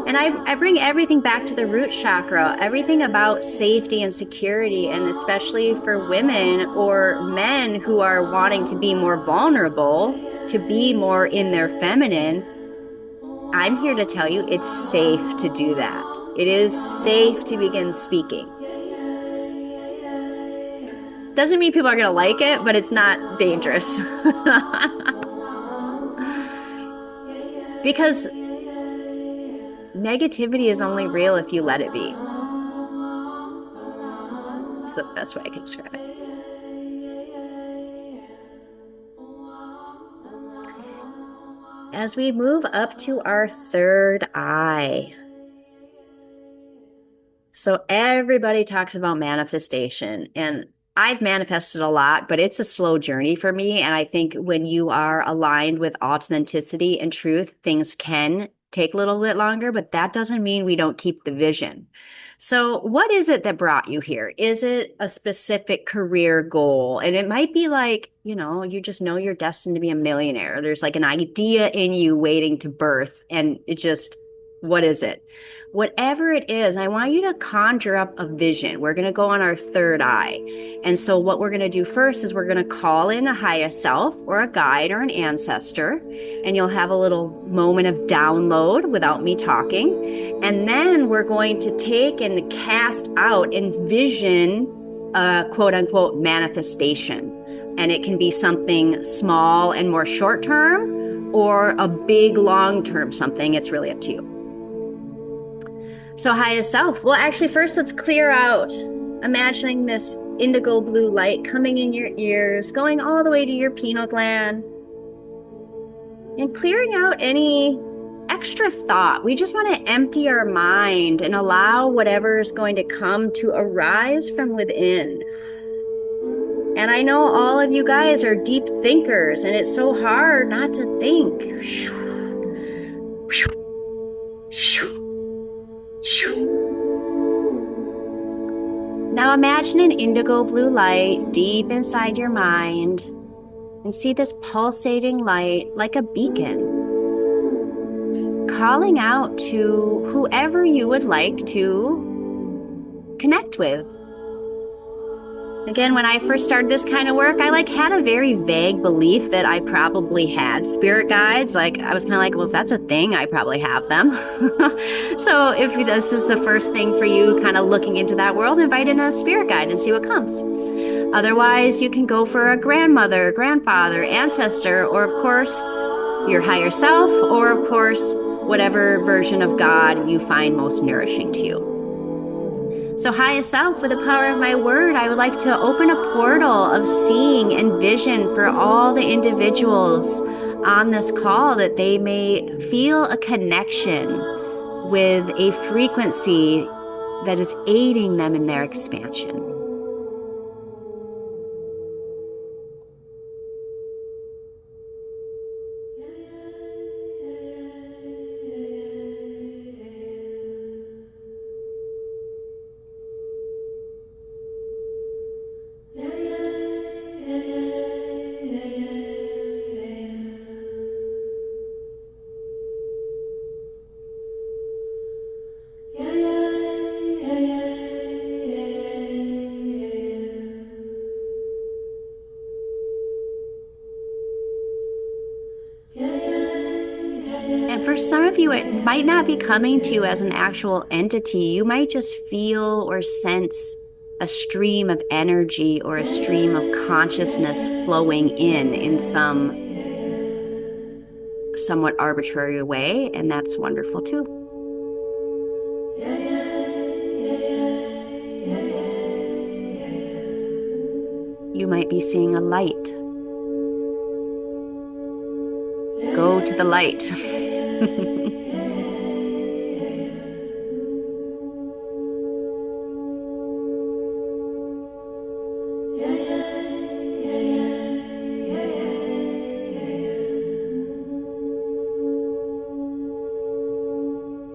And I bring everything back to the root chakra, everything about safety and security, and especially for women or men who are wanting to be more vulnerable, to be more in their feminine. I'm here to tell you it's safe to do that. It is safe to begin speaking. Doesn't mean people are going to like it, but it's not dangerous. Because negativity is only real if you let it be. It's the best way I can describe it. As we move up to our third eye. So everybody talks about manifestation, and I've manifested a lot, but it's a slow journey for me. And I think when you are aligned with authenticity and truth, things can take a little bit longer, but that doesn't mean we don't keep the vision. So what is it that brought you here? Is it a specific career goal? And it might be like, you just know you're destined to be a millionaire. There's like an idea in you waiting to birth, and what is it? Whatever it is, I want you to conjure up a vision. We're going to go on our third eye. And so what we're going to do first is we're going to call in a higher self or a guide or an ancestor, and you'll have a little moment of download without me talking. And then we're going to take and cast out, envision a quote unquote manifestation. And it can be something small and more short term or a big long term something. It's really up to you. So highest self. Well, actually, first let's clear out, imagining this indigo blue light coming in your ears, going all the way to your pineal gland, and clearing out any extra thought. We just want to empty our mind and allow whatever is going to come to arise from within. And I know all of you guys are deep thinkers, and it's so hard not to think. Now imagine an indigo blue light deep inside your mind and see this pulsating light like a beacon, calling out to whoever you would like to connect with. Again, when I first started this kind of work, I had a very vague belief that I probably had spirit guides. I was kind of like, well, if that's a thing, I probably have them. So if this is the first thing for you, kind of looking into that world, invite in a spirit guide and see what comes. Otherwise, you can go for a grandmother, grandfather, ancestor, or of course, your higher self, or of course, whatever version of God you find most nourishing to you. So highest self, with the power of my word, I would like to open a portal of seeing and vision for all the individuals on this call, that they may feel a connection with a frequency that is aiding them in their expansion. you, it might not be coming to you as an actual entity. You might just feel or sense a stream of energy or a stream of consciousness flowing in some somewhat arbitrary way, and that's wonderful too. You might be seeing a light. Go to the light.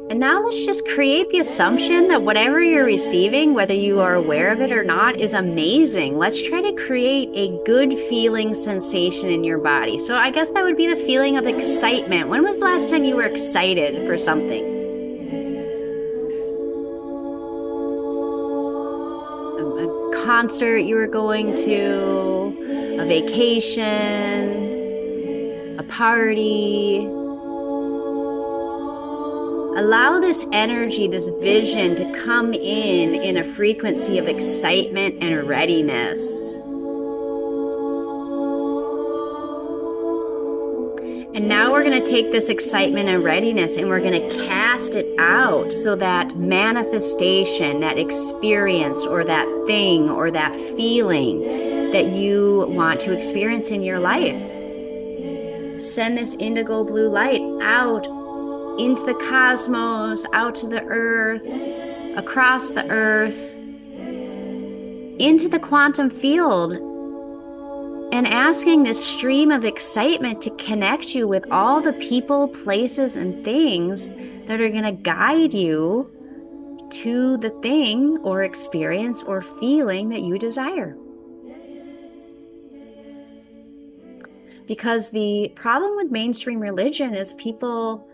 And now let's just create the assumption that whatever you're receiving, whether you are aware of it or not, is amazing. Let's try to create a good feeling sensation in your body. So I guess that would be the feeling of excitement. When was the last time you were excited for something? A concert you were going to, a vacation, a party. Allow this energy, this vision to come in a frequency of excitement and readiness. And now we're going to take this excitement and readiness and we're going to cast it out so that manifestation, that experience or that thing or that feeling that you want to experience in your life. Send this indigo blue light out into the cosmos, out to the earth, across the earth, into the quantum field, and asking this stream of excitement to connect you with all the people, places, and things that are going to guide you to the thing or experience or feeling that you desire. Because the problem with mainstream religion is people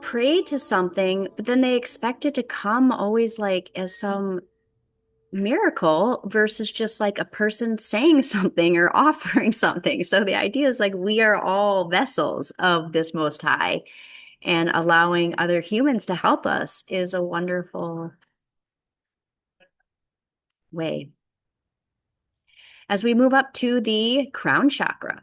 pray to something, but then they expect it to come always like as some miracle versus just like a person saying something or offering something. So the idea is like we are all vessels of this Most High, and allowing other humans to help us is a wonderful way. As we move up to the crown chakra,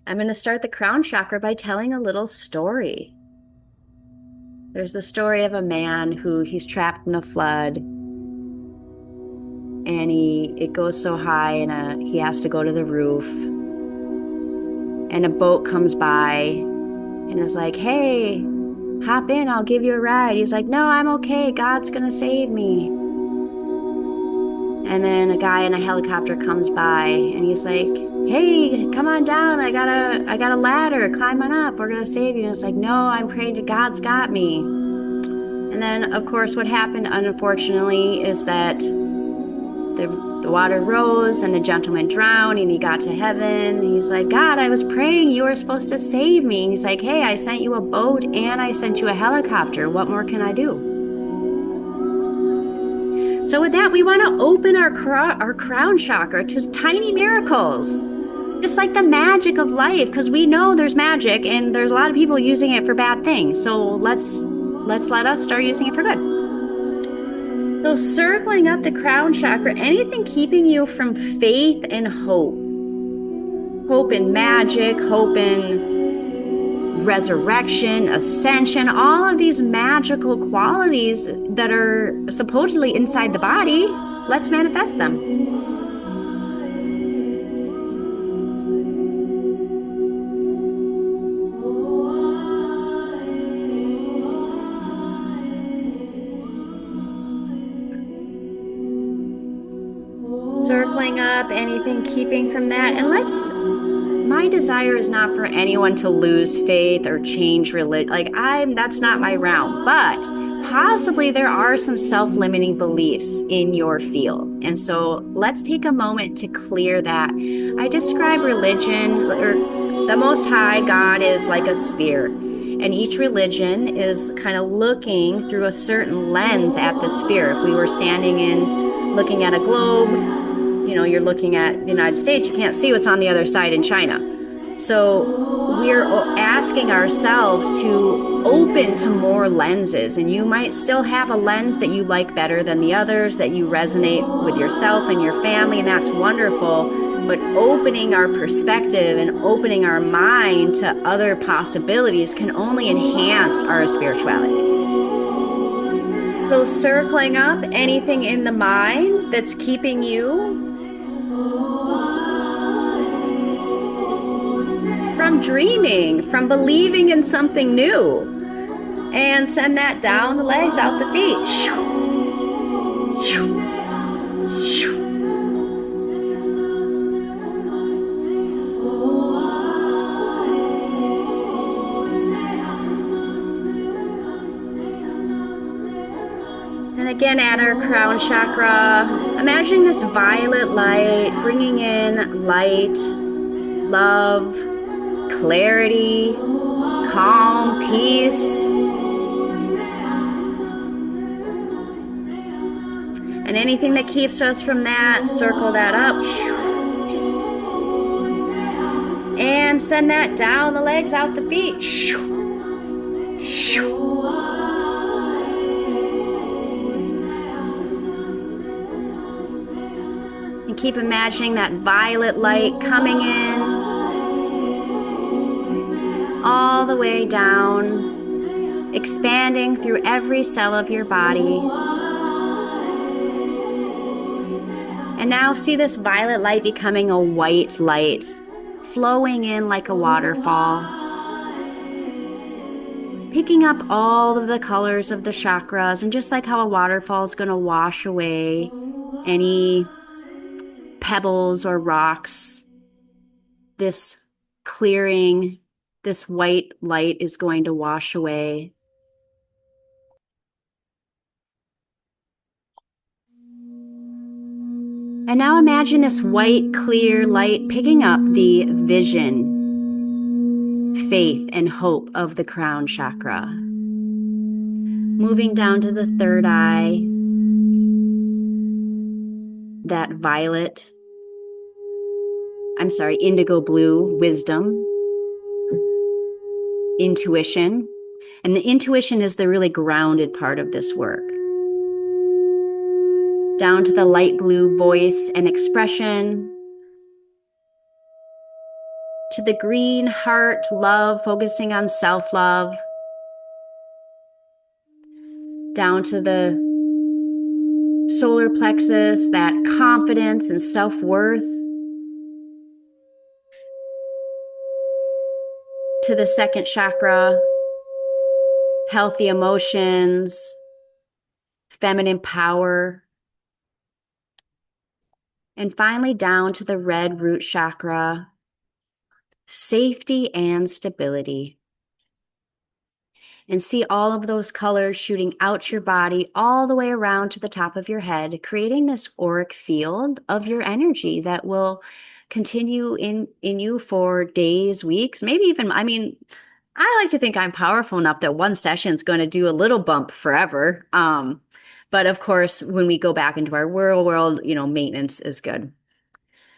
I'm going to start the crown chakra by telling a little story. There's the story of a man who he's trapped in a flood, and it goes so high and he has to go to the roof, and a boat comes by and is like, hey, hop in, I'll give you a ride. He's like, no, I'm okay, God's going to save me. And then a guy in a helicopter comes by and he's like, hey, come on down. I got a ladder. Climb on up. We're going to save you. And it's like, no, I'm praying to God's got me. And then, of course, what happened, unfortunately, is that the water rose and the gentleman drowned and he got to heaven. And he's like, God, I was praying. You were supposed to save me. And he's like, hey, I sent you a boat and I sent you a helicopter. What more can I do? So with that, we want to open our crown chakra to tiny miracles, just like the magic of life, because we know there's magic and there's a lot of people using it for bad things. So let's let us start using it for good. So circling up the crown chakra, anything keeping you from faith and hope. Hope in magic, hope in resurrection, ascension, all of these magical qualities that are supposedly inside the body, let's manifest them. Circling up, anything keeping from that, and my desire is not for anyone to lose faith or change religion. That's not my realm, but possibly there are some self-limiting beliefs in your field. And so let's take a moment to clear that. I describe religion, or the Most High God, is like a sphere. And each religion is kind of looking through a certain lens at the sphere. If we were looking at a globe, you're looking at the United States, you can't see what's on the other side in China. So we're asking ourselves to open to more lenses, and you might still have a lens that you like better than the others, that you resonate with yourself and your family, and that's wonderful. But opening our perspective and opening our mind to other possibilities can only enhance our spirituality. So circling up anything in the mind that's keeping you from dreaming, from believing in something new. And send that down the legs, out the feet. And again, at our crown chakra, imagining this violet light, bringing in light, love, clarity, calm, peace. And anything that keeps us from that, circle that up. And send that down the legs, out the feet. And keep imagining that violet light coming in all the way down, expanding through every cell of your body. And now see this violet light becoming a white light, flowing in like a waterfall, picking up all of the colors of the chakras. And just like how a waterfall is going to wash away any pebbles or rocks, this clearing, this white light is going to wash away. And now imagine this white, clear light picking up the vision, faith, and hope of the crown chakra. Moving down to the third eye, that indigo blue, wisdom, intuition. And the intuition is the really grounded part of this work. Down to the light blue, voice and expression. To the green, heart, love, focusing on self-love. Down to the solar plexus, that confidence and self-worth. To the second chakra, healthy emotions, feminine power. And finally down to the red root chakra, safety and stability. And see all of those colors shooting out your body all the way around to the top of your head, creating this auric field of your energy that will continue in you for days, weeks, maybe even, I like to think I'm powerful enough that one session is going to do a little bump forever. But of course, when we go back into our world, maintenance is good.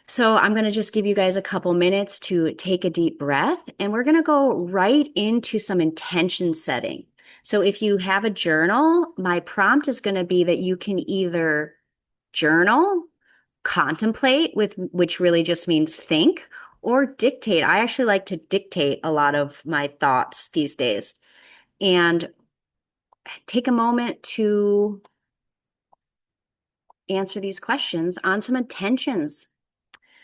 So I'm going to just give you guys a couple minutes to take a deep breath, and we're going to go right into some intention setting. So if you have a journal, my prompt is going to be that you can either journal, contemplate, which really just means think, or dictate. I actually like to dictate a lot of my thoughts these days. And take a moment to answer these questions on some intentions.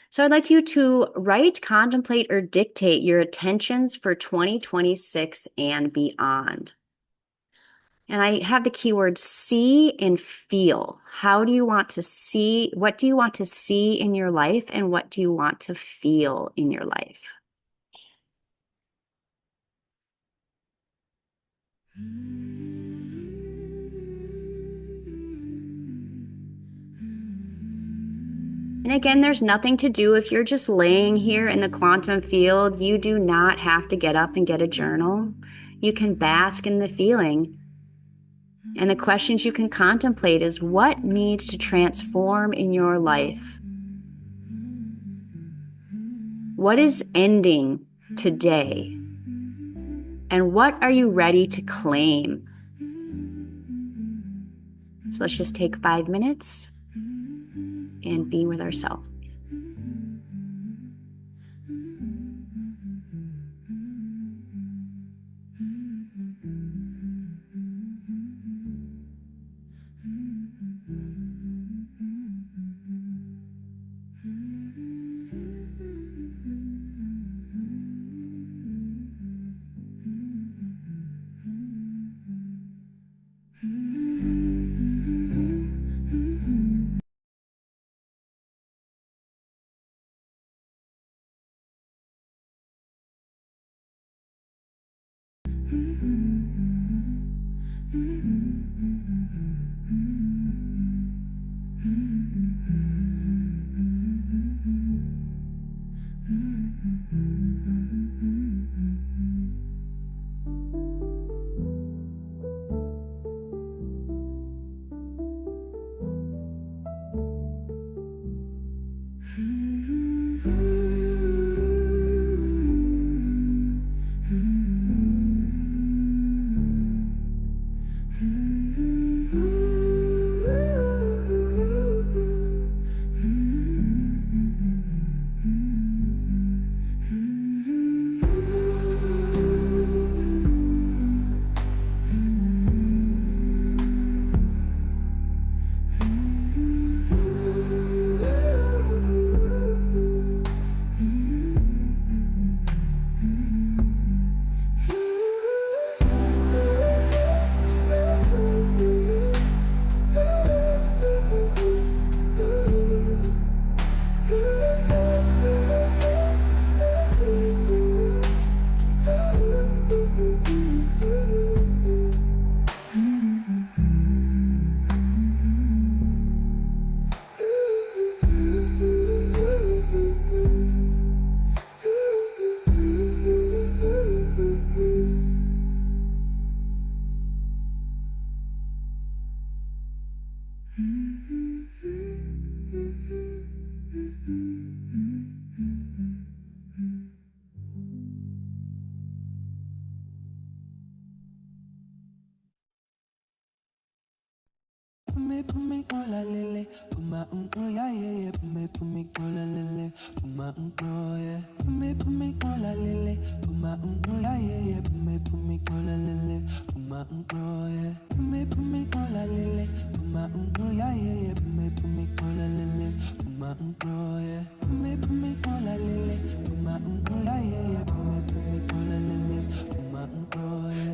So I'd like you to write, contemplate, or dictate your intentions for 2026 and beyond. And I have the keywords see and feel. How do you want to see? What do you want to see in your life? And what do you want to feel in your life? And again, there's nothing to do if you're just laying here in the quantum field. You do not have to get up and get a journal. You can bask in the feeling. And the questions you can contemplate is what needs to transform in your life? What is ending today? And what are you ready to claim? So let's just take 5 minutes and be with ourselves.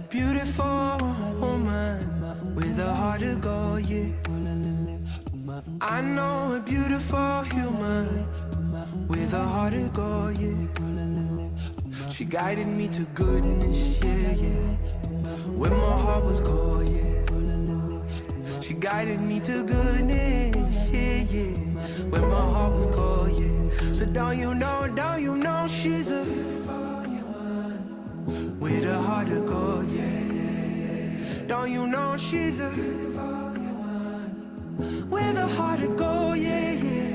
Beautiful woman with a heart to go, yeah. I know a beautiful human with a heart to go, yeah. She guided me to goodness, yeah, yeah. Where my heart was going, yeah. She guided me to goodness, yeah, yeah. Where my heart was going, yeah. So don't you know she's a with a heart to go, yeah. Don't you know she's a with a heart to go, yeah, yeah.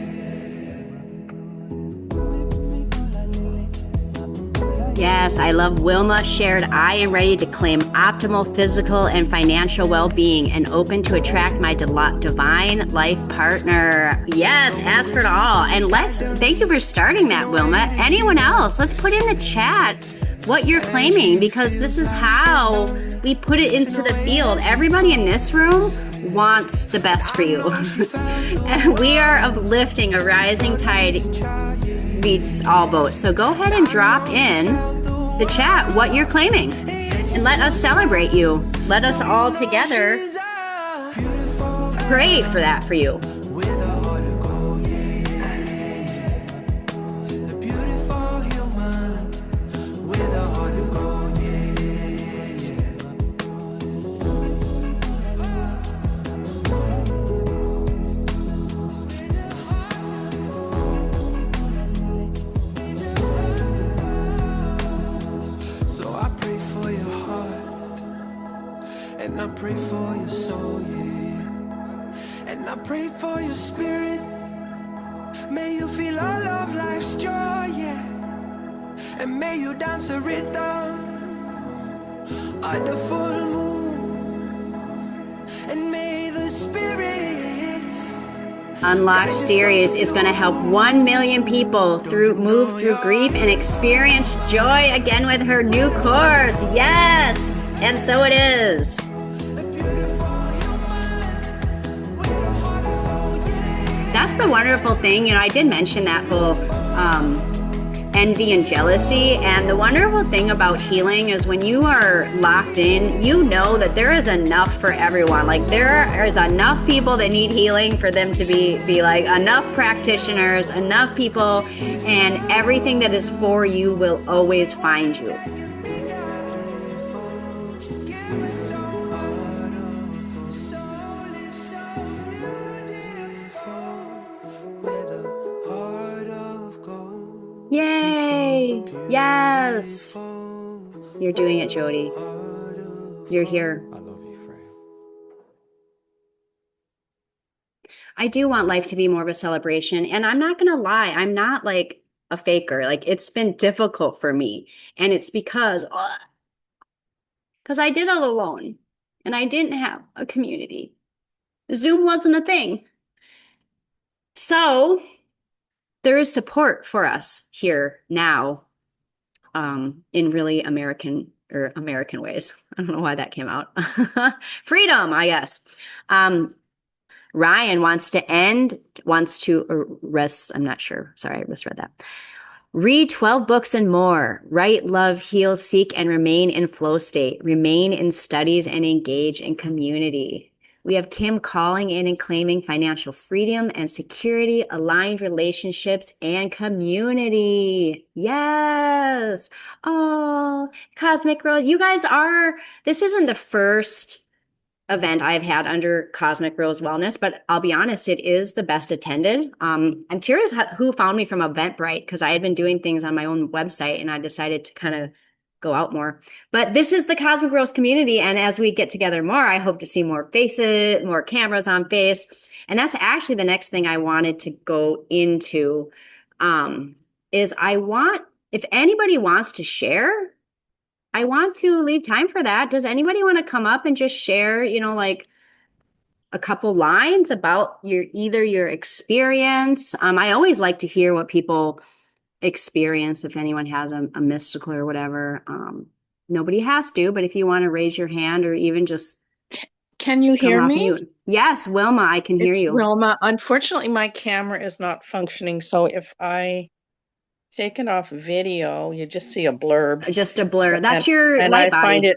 Yes, I love Wilma shared, I am ready to claim optimal physical and financial well-being and open to attract my divine life partner. Yes, ask for it all. And thank you for starting that, Wilma. Anyone else, let's put in the chat what you're claiming, because this is how we put it into the field. Everybody in this room wants the best for you. And we are uplifting. A rising tide beats all boats. So go ahead and drop in the chat what you're claiming and let us celebrate you. Let us all together pray for that for you. And I pray for your soul, yeah. And I pray for your spirit. May you feel all of life's joy, yeah. and may you dance a rhythm at the full moon, and may the spirits Unlocked series is going to help 1 million people move through grief and experience joy again with her new course. Yes, and so it is. That's the wonderful thing. I did mention that whole envy and jealousy. And the wonderful thing about healing is when you are locked in, you know that there is enough for everyone. Like there is enough people that need healing for them to be like enough practitioners, enough people, and everything that is for you will always find you. Yay! Yes! You're doing it, Jody. You're here. I love you, Freya. I do want life to be more of a celebration. And I'm not going to lie, I'm not like a faker. Like it's been difficult for me. And it's because I did it alone and I didn't have a community. Zoom wasn't a thing. So there is support for us here now in really American ways. I don't know why that came out. Freedom, I guess. Ryan wants to rest. I'm not sure. Sorry, I misread that. Read 12 books and more. Write, love, heal, seek, and remain in flow state. Remain in studies and engage in community. We have Kim calling in and claiming financial freedom and security, aligned relationships, and community. Yes. Oh, Cosmic Rose, you guys this isn't the first event I've had under Cosmic Rose Wellness, but I'll be honest, it is the best attended. I'm curious who found me from Eventbrite because I had been doing things on my own website and I decided to kind of go out more. But this is the Cosmic Rose community. And as we get together more, I hope to see more faces, more cameras on face. And that's actually the next thing I wanted to go into is if anybody wants to share, I want to leave time for that. Does anybody want to come up and just share, like a couple lines about your experience? I always like to hear what people experience if anyone has a mystical or whatever. Nobody has to, but if you want to raise your hand or even just can you come hear off me? mute. Yes, Wilma, I can hear you. Wilma. Unfortunately, my camera is not functioning, so if I take it off video, you just see a blurb. Just a blur. That's your light body.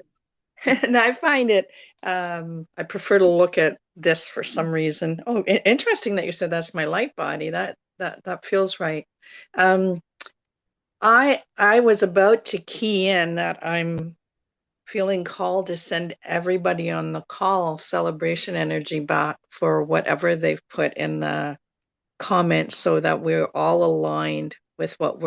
I find it. I prefer to look at this for some reason. Oh, interesting that you said that's my light body. That feels right. I was about to key in that I'm feeling called to send everybody on the call celebration energy back for whatever they've put in the comments so that we're all aligned with what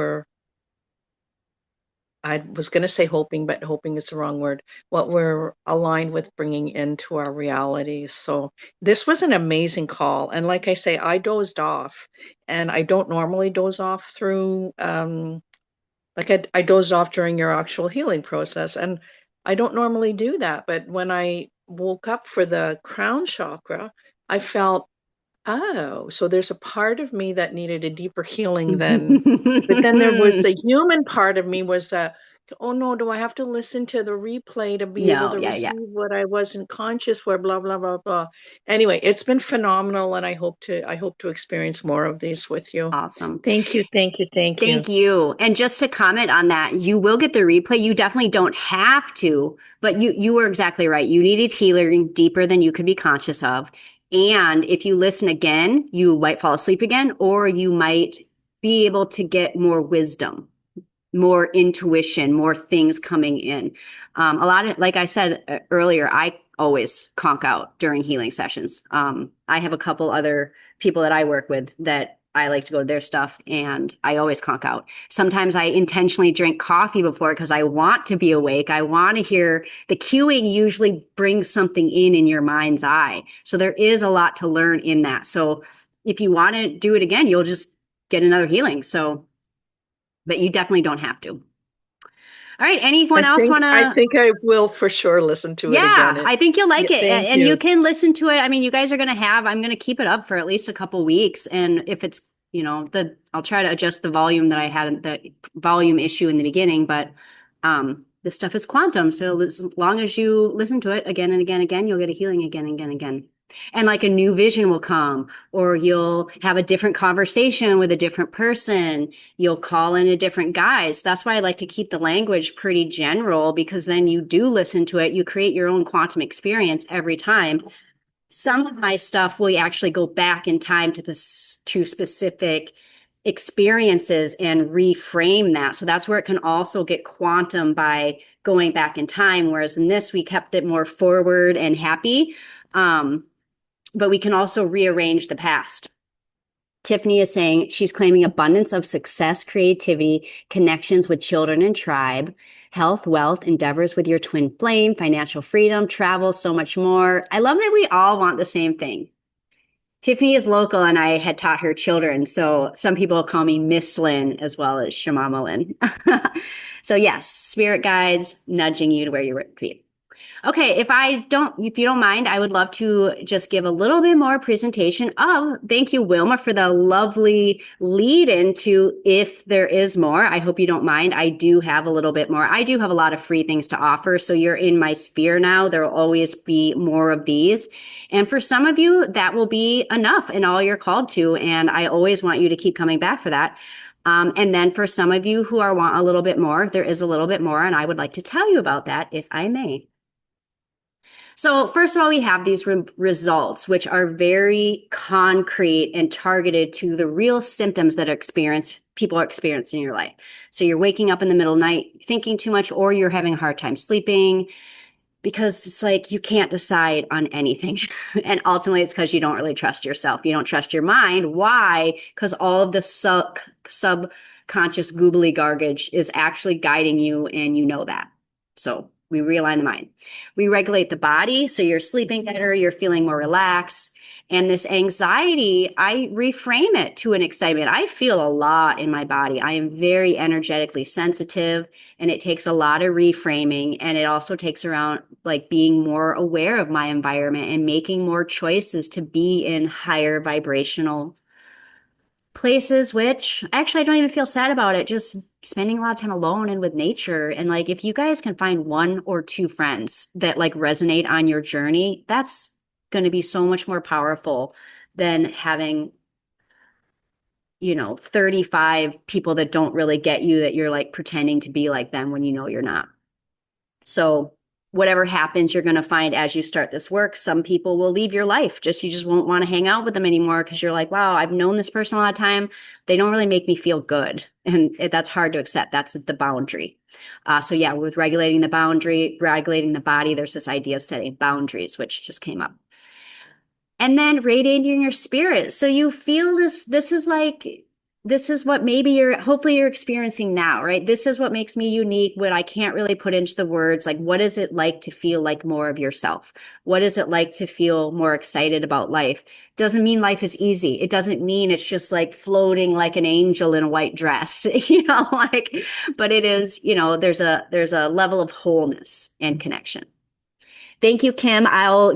I was going to say hoping, but hoping is the wrong word, what we're aligned with bringing into our realities. So this was an amazing call. And like I say, I dozed off and I don't normally doze off through, I dozed off during your actual healing process. And I don't normally do that. But when I woke up for the crown chakra, I felt, oh, so there's a part of me that needed a deeper healing than, but then there was the human part of me was that, oh no, do I have to listen to the replay to be able to receive what I wasn't conscious for, blah, blah, blah, blah. Anyway, it's been phenomenal. And I hope to experience more of these with you. Awesome. Thank you. Thank you. Thank you. Thank you. And just to comment on that, you will get the replay. You definitely don't have to, but you were exactly right. You needed healing deeper than you could be conscious of. And if you listen again, you might fall asleep again, or you might be able to get more wisdom, more intuition, more things coming in. A lot of, like I said earlier, I always conk out during healing sessions. I have a couple other people that I work with that I like to go to their stuff and I always conk out. Sometimes I intentionally drink coffee before because I want to be awake. I want to hear the cueing usually brings something in your mind's eye. So there is a lot to learn in that. So if you want to do it again, you'll just get another healing. So, but you definitely don't have to. All right. Anyone else want I to? think I will for sure listen to it again. Yeah, I think you'll like Yeah, it. thank And you you. can listen to it. I mean, you guys are going to have, I'm going to keep it up for at least a couple weeks. And if it's, I'll try to adjust the volume that I had, the volume issue in the beginning, but this stuff is quantum. So as long as you listen to it again and again and again, you'll get a healing again and again and again. And like a new vision will come, or you'll have a different conversation with a different person. You'll call in a different guise. That's why I like to keep the language pretty general, because then you do listen to it. You create your own quantum experience every time. Some of my stuff will actually go back in time to specific experiences and reframe that. So that's where it can also get quantum by going back in time. Whereas in this, we kept it more forward and happy. But we can also rearrange the past. Tiffany is saying she's claiming abundance of success, creativity, connections with children and tribe, health, wealth, endeavors with your twin flame, financial freedom, travel, so much more. I love that we all want the same thing. Tiffany is local and I had taught her children. So some people call me Miss Lynn as well as Shamama Lynn. So yes, spirit guides nudging you to where you're meant to be. Okay, if you don't mind, I would love to just give a little bit more presentation of, thank you, Wilma, for the lovely lead into if there is more. I hope you don't mind. I do have a little bit more. I do have a lot of free things to offer. So you're in my sphere now. There will always be more of these. And for some of you, that will be enough and all you're called to. And I always want you to keep coming back for that. And then for some of you who want a little bit more, there is a little bit more. And I would like to tell you about that if I may. So first of all, we have these results, which are very concrete and targeted to the real symptoms that people are experiencing in your life. So you're waking up in the middle of the night thinking too much, or you're having a hard time sleeping because it's like you can't decide on anything. And ultimately, it's because you don't really trust yourself. You don't trust your mind. Why? Because all of the subconscious googly garbage is actually guiding you, and you know that. So we realign the mind. We regulate the body. So you're sleeping better, you're feeling more relaxed. And this anxiety, I reframe it to an excitement. I feel a lot in my body. I am very energetically sensitive, and it takes a lot of reframing. And it also takes around like being more aware of my environment and making more choices to be in higher vibrational places, which actually I don't even feel sad about it. Just spending a lot of time alone and with nature. And like, if you guys can find one or two friends that like resonate on your journey, that's going to be so much more powerful than having, 35 people that don't really get you, that you're like pretending to be like them when you know you're not. So whatever happens, you're going to find as you start this work, some people will leave your life. You just won't want to hang out with them anymore because you're like, wow, I've known this person a lot of time. They don't really make me feel good. And that's hard to accept. That's the boundary. So yeah, with regulating the boundary, regulating the body, there's this idea of setting boundaries, which just came up. And then radiating your spirit. So you feel this is what hopefully you're experiencing now, right? This is what makes me unique, what I can't really put into the words. Like, what is it like to feel like more of yourself? What is it like to feel more excited about life? Doesn't mean life is easy. It doesn't mean it's just like floating like an angel in a white dress, but it is, there's a level of wholeness and connection. Thank you, Kim.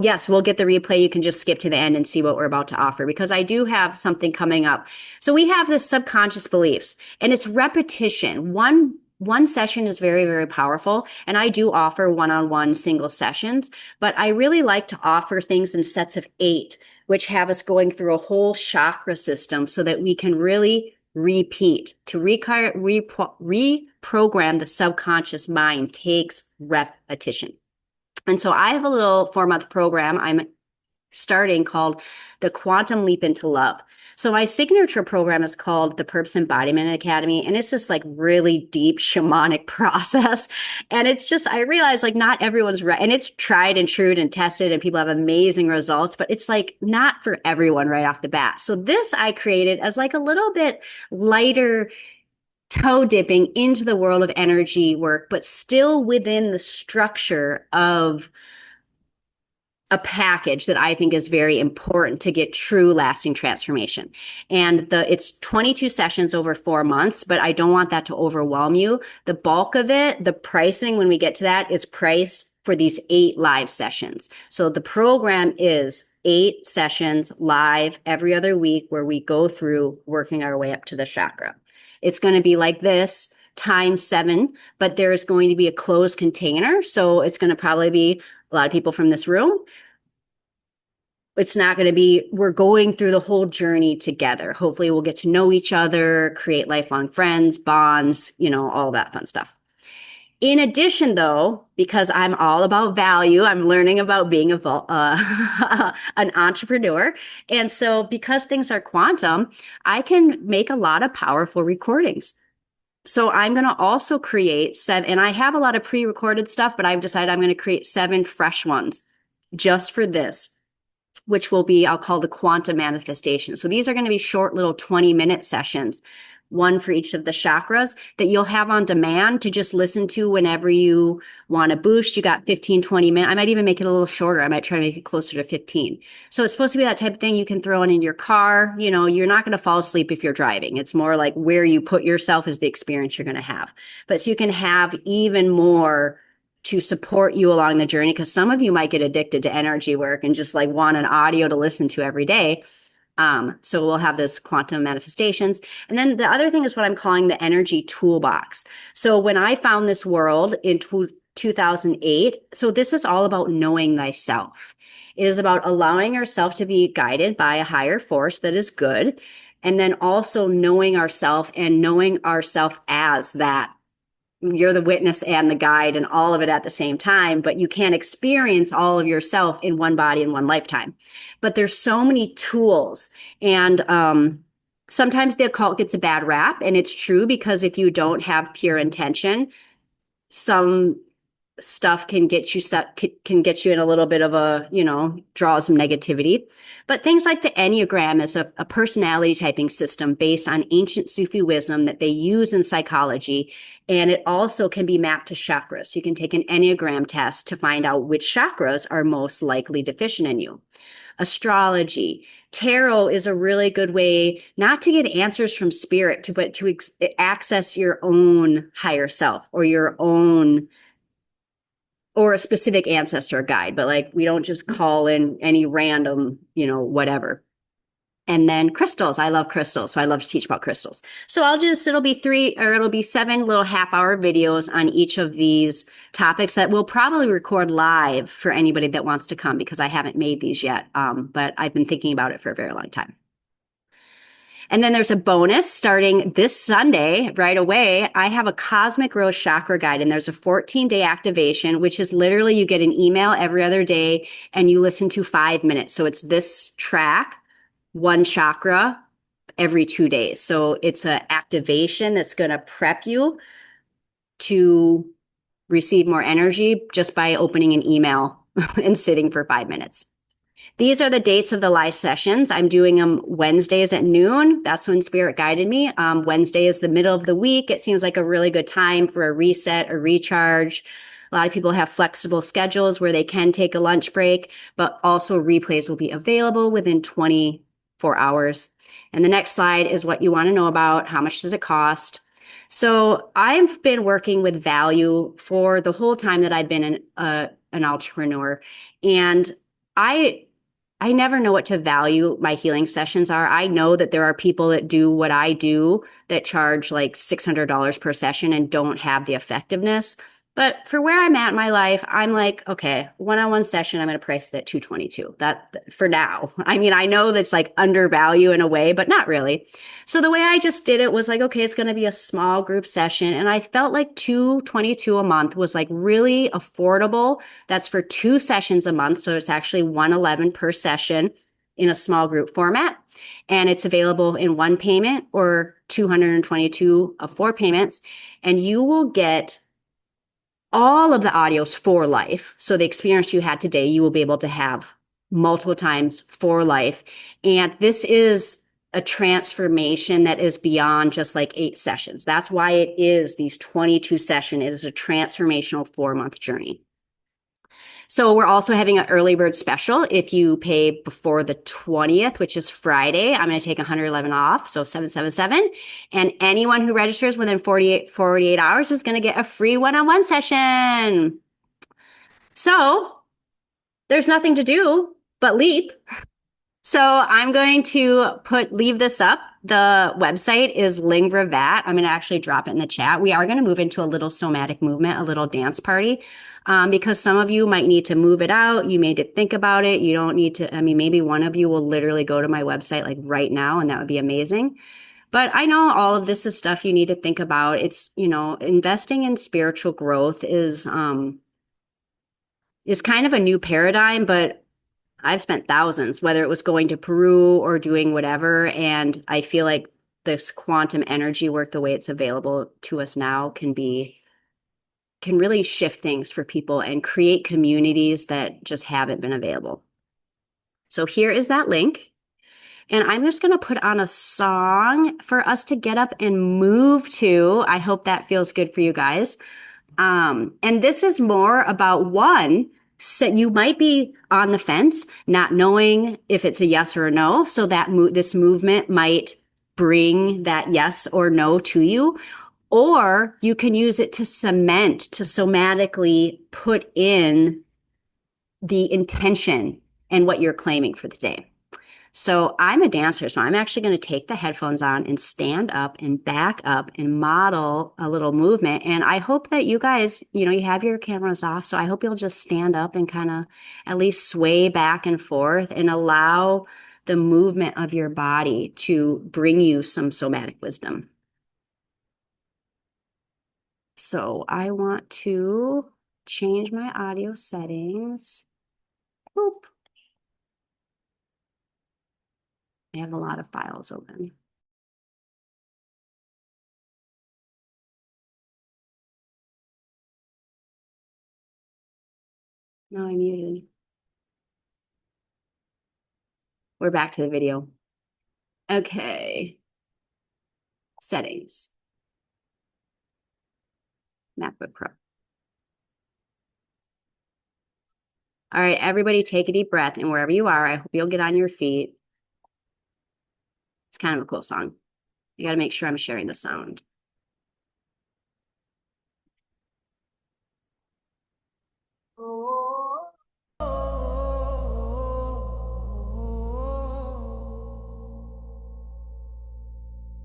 Yes, we'll get the replay. You can just skip to the end and see what we're about to offer, because I do have something coming up. So we have the subconscious beliefs, and it's repetition. One session is very, very powerful. And I do offer one-on-one single sessions, but I really like to offer things in sets of 8, which have us going through a whole chakra system so that we can really repeat. To reprogram the subconscious mind takes repetition. And so I have a little 4-month program I'm starting called the Quantum Leap into Love. So my signature program is called the Purpose Embodiment Academy. And it's this like really deep shamanic process. And it's just, I realize like not everyone's right. And it's tried and true and tested, and people have amazing results, but it's like not for everyone right off the bat. So this I created as like a little bit lighter toe dipping into the world of energy work, but still within the structure of a package that I think is very important to get true lasting transformation. And it's 22 sessions over 4 months, but I don't want that to overwhelm you. The bulk of it, the pricing when we get to that, is priced for these 8 live sessions. So the program is 8 sessions live every other week where we go through working our way up to the chakra. It's going to be like this times 7, but there's going to be a closed container. So it's going to probably be a lot of people from this room. It's not going to be, we're going through the whole journey together. Hopefully we'll get to know each other, create lifelong friends, bonds, all that fun stuff. In addition, though, because I'm all about value, I'm learning about being an entrepreneur. And so because things are quantum, I can make a lot of powerful recordings. So I'm going to also create 7, and I have a lot of pre-recorded stuff, but I've decided I'm going to create 7 fresh ones just for this, which will be, I'll call the quantum manifestation. So these are going to be short little 20-minute sessions, one for each of the chakras that you'll have on demand to just listen to whenever you want to boost. You got 15, 20 minutes. I might even make it a little shorter. I might try to make it closer to 15. So it's supposed to be that type of thing you can throw in your car. You're not going to fall asleep if you're driving. It's more like where you put yourself is the experience you're going to have. But so you can have even more to support you along the journey, because some of you might get addicted to energy work and just like want an audio to listen to every day. So we'll have this quantum manifestations. And then the other thing is what I'm calling the energy toolbox. So when I found this world in 2008, so this is all about knowing thyself. It is about allowing ourselves to be guided by a higher force that is good. And then also knowing ourselves and knowing ourselves as that. You're the witness and the guide and all of it at the same time, but you can't experience all of yourself in one body in one lifetime. But there's so many tools, and sometimes the occult gets a bad rap, and it's true, because if you don't have pure intention, some stuff can get you in a little bit of a, draw some negativity. But things like the Enneagram is a personality typing system based on ancient Sufi wisdom that they use in psychology. And it also can be mapped to chakras. You can take an Enneagram test to find out which chakras are most likely deficient in you. Astrology, tarot is a really good way not to get answers from spirit, but to access your own higher self or your own, or a specific ancestor guide. But like, we don't just call in any random, whatever. And then crystals. I love crystals. So I love to teach about crystals. So it'll be 7 little half-hour videos on each of these topics that we'll probably record live for anybody that wants to come, because I haven't made these yet. But I've been thinking about it for a very long time. And then there's a bonus starting this Sunday right away. I have a Cosmic Rose Chakra Guide, and there's a 14-day activation, which is literally you get an email every other day and you listen to 5 minutes. So it's this track, one chakra every 2 days. So it's an activation that's going to prep you to receive more energy just by opening an email and sitting for 5 minutes. These are the dates of the live sessions. I'm doing them Wednesdays at noon. That's when Spirit guided me. Wednesday is the middle of the week. It seems like a really good time for a reset, a recharge. A lot of people have flexible schedules where they can take a lunch break, but also replays will be available within 24 hours. And the next slide is what you want to know about. How much does it cost? So I've been working with value for the whole time that I've been an entrepreneur. And I never know what to value my healing sessions are. I know that there are people that do what I do that charge like $600 per session and don't have the effectiveness. But for where I'm at in my life, I'm like, okay, one-on-one session, I'm going to price it at $222. That for now. I mean, I know that's like undervalue in a way, but not really. So the way I just did it was like, okay, it's going to be a small group session. And I felt like $222 a month was like really affordable. That's for 2 sessions a month. So it's actually $111 per session in a small group format. And it's available in 1 payment or 222 of 4 payments. And you will get all of the audios for life. So the experience you had today, you will be able to have multiple times for life. And this is a transformation that is beyond just like 8 sessions. That's why it is these 22 sessions. It is a transformational 4-month journey. So we're also having an early bird special. If you pay before the 20th, which is Friday, I'm going to take 111 off, so 777. And anyone who registers within 48 hours is going to get a free one-on-one session. So there's nothing to do but leap. So I'm going to leave this up. The website is Lingvavat. I'm going to actually drop it in the chat. We are going to move into a little somatic movement, a little dance party, because some of you might need to move it out. You may need to think about it. You don't need to, maybe one of you will literally go to my website like right now, and that would be amazing. But I know all of this is stuff you need to think about. It's, investing in spiritual growth is kind of a new paradigm, but I've spent thousands, whether it was going to Peru or doing whatever. And I feel like this quantum energy work, the way it's available to us now, can really shift things for people and create communities that just haven't been available. So here is that link. And I'm just going to put on a song for us to get up and move to. I hope that feels good for you guys. And this is more about so you might be on the fence, not knowing if it's a yes or a no. So that this movement might bring that yes or no to you, or you can use it to somatically put in the intention and what you're claiming for the day. So I'm a dancer, so I'm actually going to take the headphones on and stand up and back up and model a little movement. And I hope that you guys, you have your cameras off. So I hope you'll just stand up and kind of at least sway back and forth and allow the movement of your body to bring you some somatic wisdom. So I want to change my audio settings. Boop. I have a lot of files open. No, I muted. We're back to the video. Okay. Settings. MacBook Pro. All right, everybody take a deep breath, and wherever you are, I hope you'll get on your feet. It's kind of a cool song. I got to make sure I'm sharing the sound.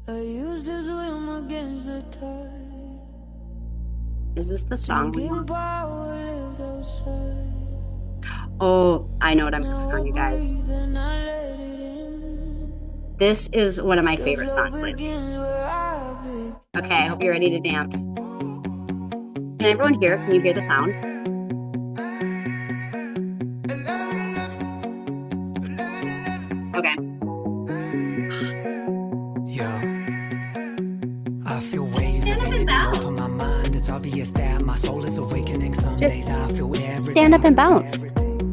I used to swim against the tide. Is this the song? Oh, I know what I'm putting on, you guys. This is one of my favorite songs lately. Okay, I hope you're ready to dance. Can everyone hear? Can you hear the sound? Okay. I feel waves of energy open my mind. It's obvious that my soul is awakening. Some days I feel stand up and bounce.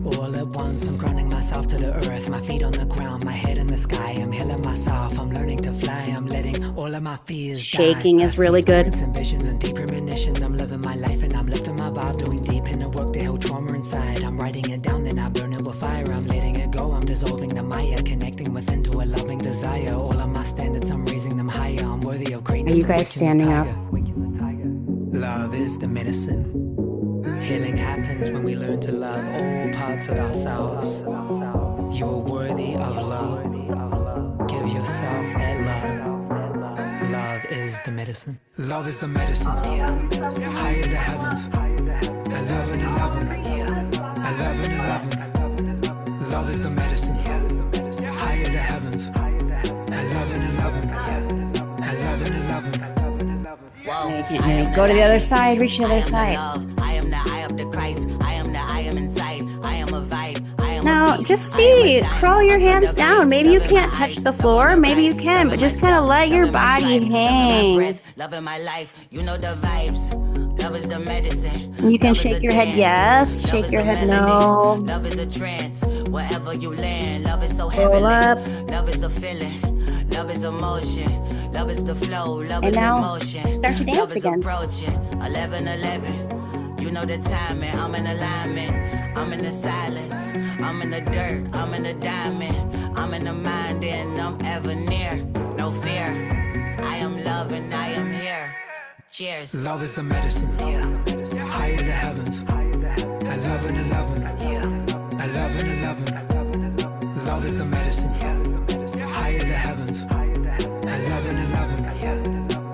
All at once, I'm grounding myself to the earth. My feet on the ground, my head in the sky. I'm healing myself. I'm learning to fly. I'm letting all of my fears shaking die. Is really good. And visions and deep premonitions. I'm living my life and I'm lifting my vibe, doing deep in the work to heal trauma inside. I'm writing it down, then I burn it with fire. I'm letting it go. I'm dissolving the Maya, connecting within to a loving desire. All of my standards, I'm raising them higher. I'm worthy of greatness. Are you guys standing up? Love is the medicine. Healing happens when we learn to love all parts of ourselves. You are worthy of love. Give yourself that love. Love is the medicine. Love is the medicine. Higher the heavens. 11, 11. 11, 11. Love is the medicine. Higher the heavens. 11, 11. 11, 11. No, you can't hear me. Go to the other side. Reach the other side. Now, just see, crawl your hands down. Maybe you can't touch the floor, maybe you can, but just kind of let your body hang. You can shake your head yes, shake your head no. Roll up. And now, start to dance again. You know the timing, I'm in alignment. I'm in the silence, I'm in the dirt, I'm in the diamond. I'm in the mind and I'm ever near. No fear, I am love and I am here. Cheers. Love is the medicine, higher the heavens. I love and loving, I love and loving. Love is the medicine, higher the heavens. I love and loving,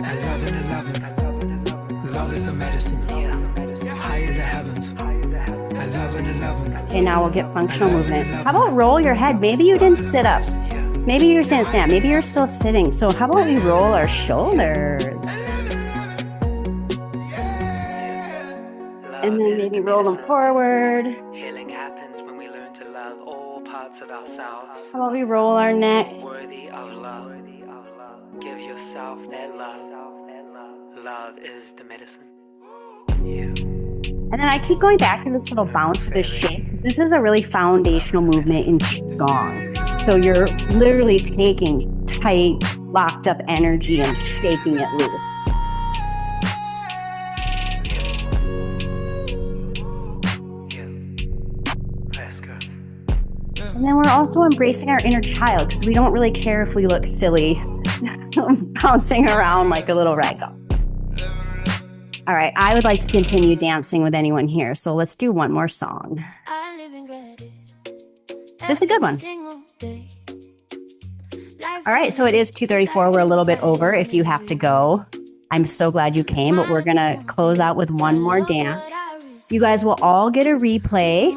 I love and loving. Love is the medicine, higher the heavens. I love and loving. And now we'll get functional movement. How about roll your head? Maybe you didn't sit up. Maybe you're standing stand. Maybe you're still sitting. So how about we roll our shoulders? And then maybe roll them forward. Healing happens when we learn to love all parts of ourselves. How about we roll our neck? Worthy of love. Give yourself that love. Love is the medicine. And then I keep going back to this little bounce to this shape. This is a really foundational movement in Qigong. So you're literally taking tight, locked up energy and shaking it loose. And then we're also embracing our inner child because we don't really care if we look silly bouncing around like a little ragdoll. All right, I would like to continue dancing with anyone here, so let's do one more song. This is a good one. All right, so it is 2:34. We're a little bit over if you have to go. I'm so glad you came, but we're going to close out with one more dance. You guys will all get a replay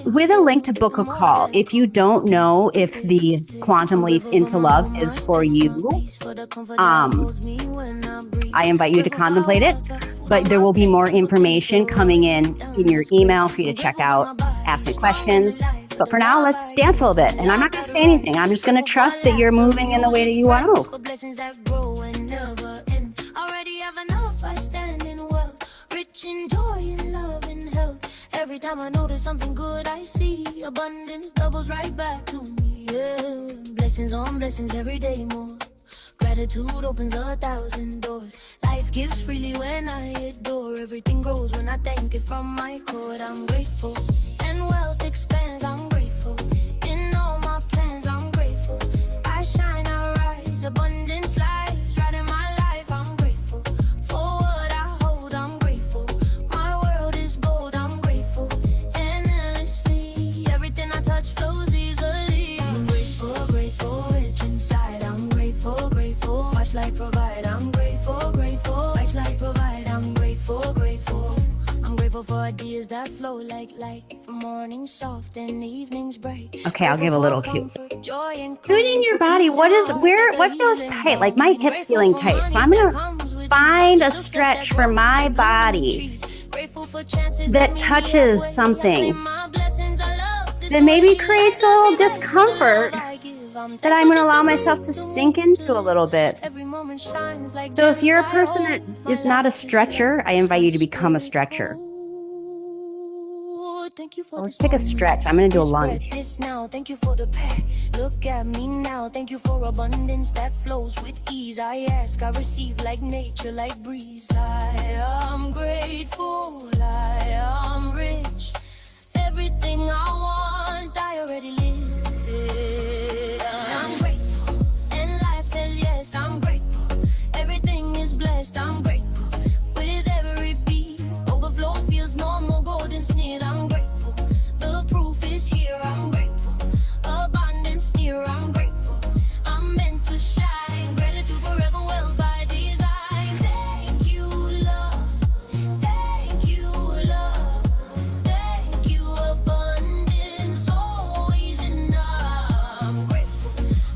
with a link to book a call. If you don't know if the Quantum Leap into Love is for you, I invite you to contemplate it, but there will be more information coming in your email for you to check out, ask me questions. But for now, let's dance a little bit. And I'm not going to say anything. I'm just going to trust that you're moving in the way that you want to move. Every time I notice something good, I see abundance doubles right back to me. Yeah, blessings on blessings every day more. Gratitude opens 1,000 doors. Life gives freely when I adore. Everything grows when I thank it from my core. I'm grateful, and wealth expands. I'm grateful. In all my plans, I'm grateful. I shine, I rise. Abundance lies right in my life. I'm grateful for what I hold. I'm grateful. My world is gold. I'm grateful. And endlessly, everything I touch flows easily. I'm grateful, grateful, rich inside. I'm grateful, grateful. Watch life provide. I'm grateful, grateful. Watch life provide. I'm grateful, grateful. I'm grateful for ideas that flow like light. For mornings soft and evenings bright. Okay, I'll give a little cue. Tuning your body. What feels tight? Like my hips feeling tight. So I'm going to find a stretch for my body that touches something that maybe creates a little discomfort that I'm going to allow myself to sink into a little bit. So if you're a person that is not a stretcher, I invite you to become a stretcher. Let's take a stretch. I'm going to do a lunge. Thank you for the pack. Look at me now. Thank you for abundance that flows with ease. I ask, I receive like nature, like breeze. I am grateful. I am rich. Everything I want, I already live. I'm grateful. And life says yes, I'm grateful. Everything is blessed, I'm grateful. With every beat, overflow feels normal, golden sneer. I'm grateful. The proof is here, I'm grateful. Abundance near, I'm grateful. I'm meant to shine. Gratitude forever, well by design. Thank you, love. Thank you, love. Thank you, abundance, always enough. I'm grateful,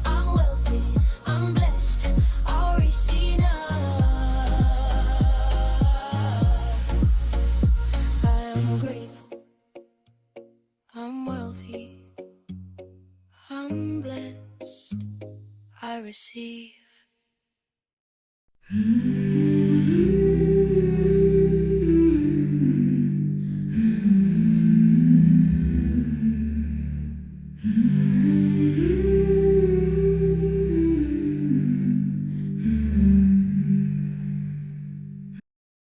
I'm wealthy, I'm blessed, I'll receive enough. I am grateful, I'm wealthy, I'm blessed, I receive.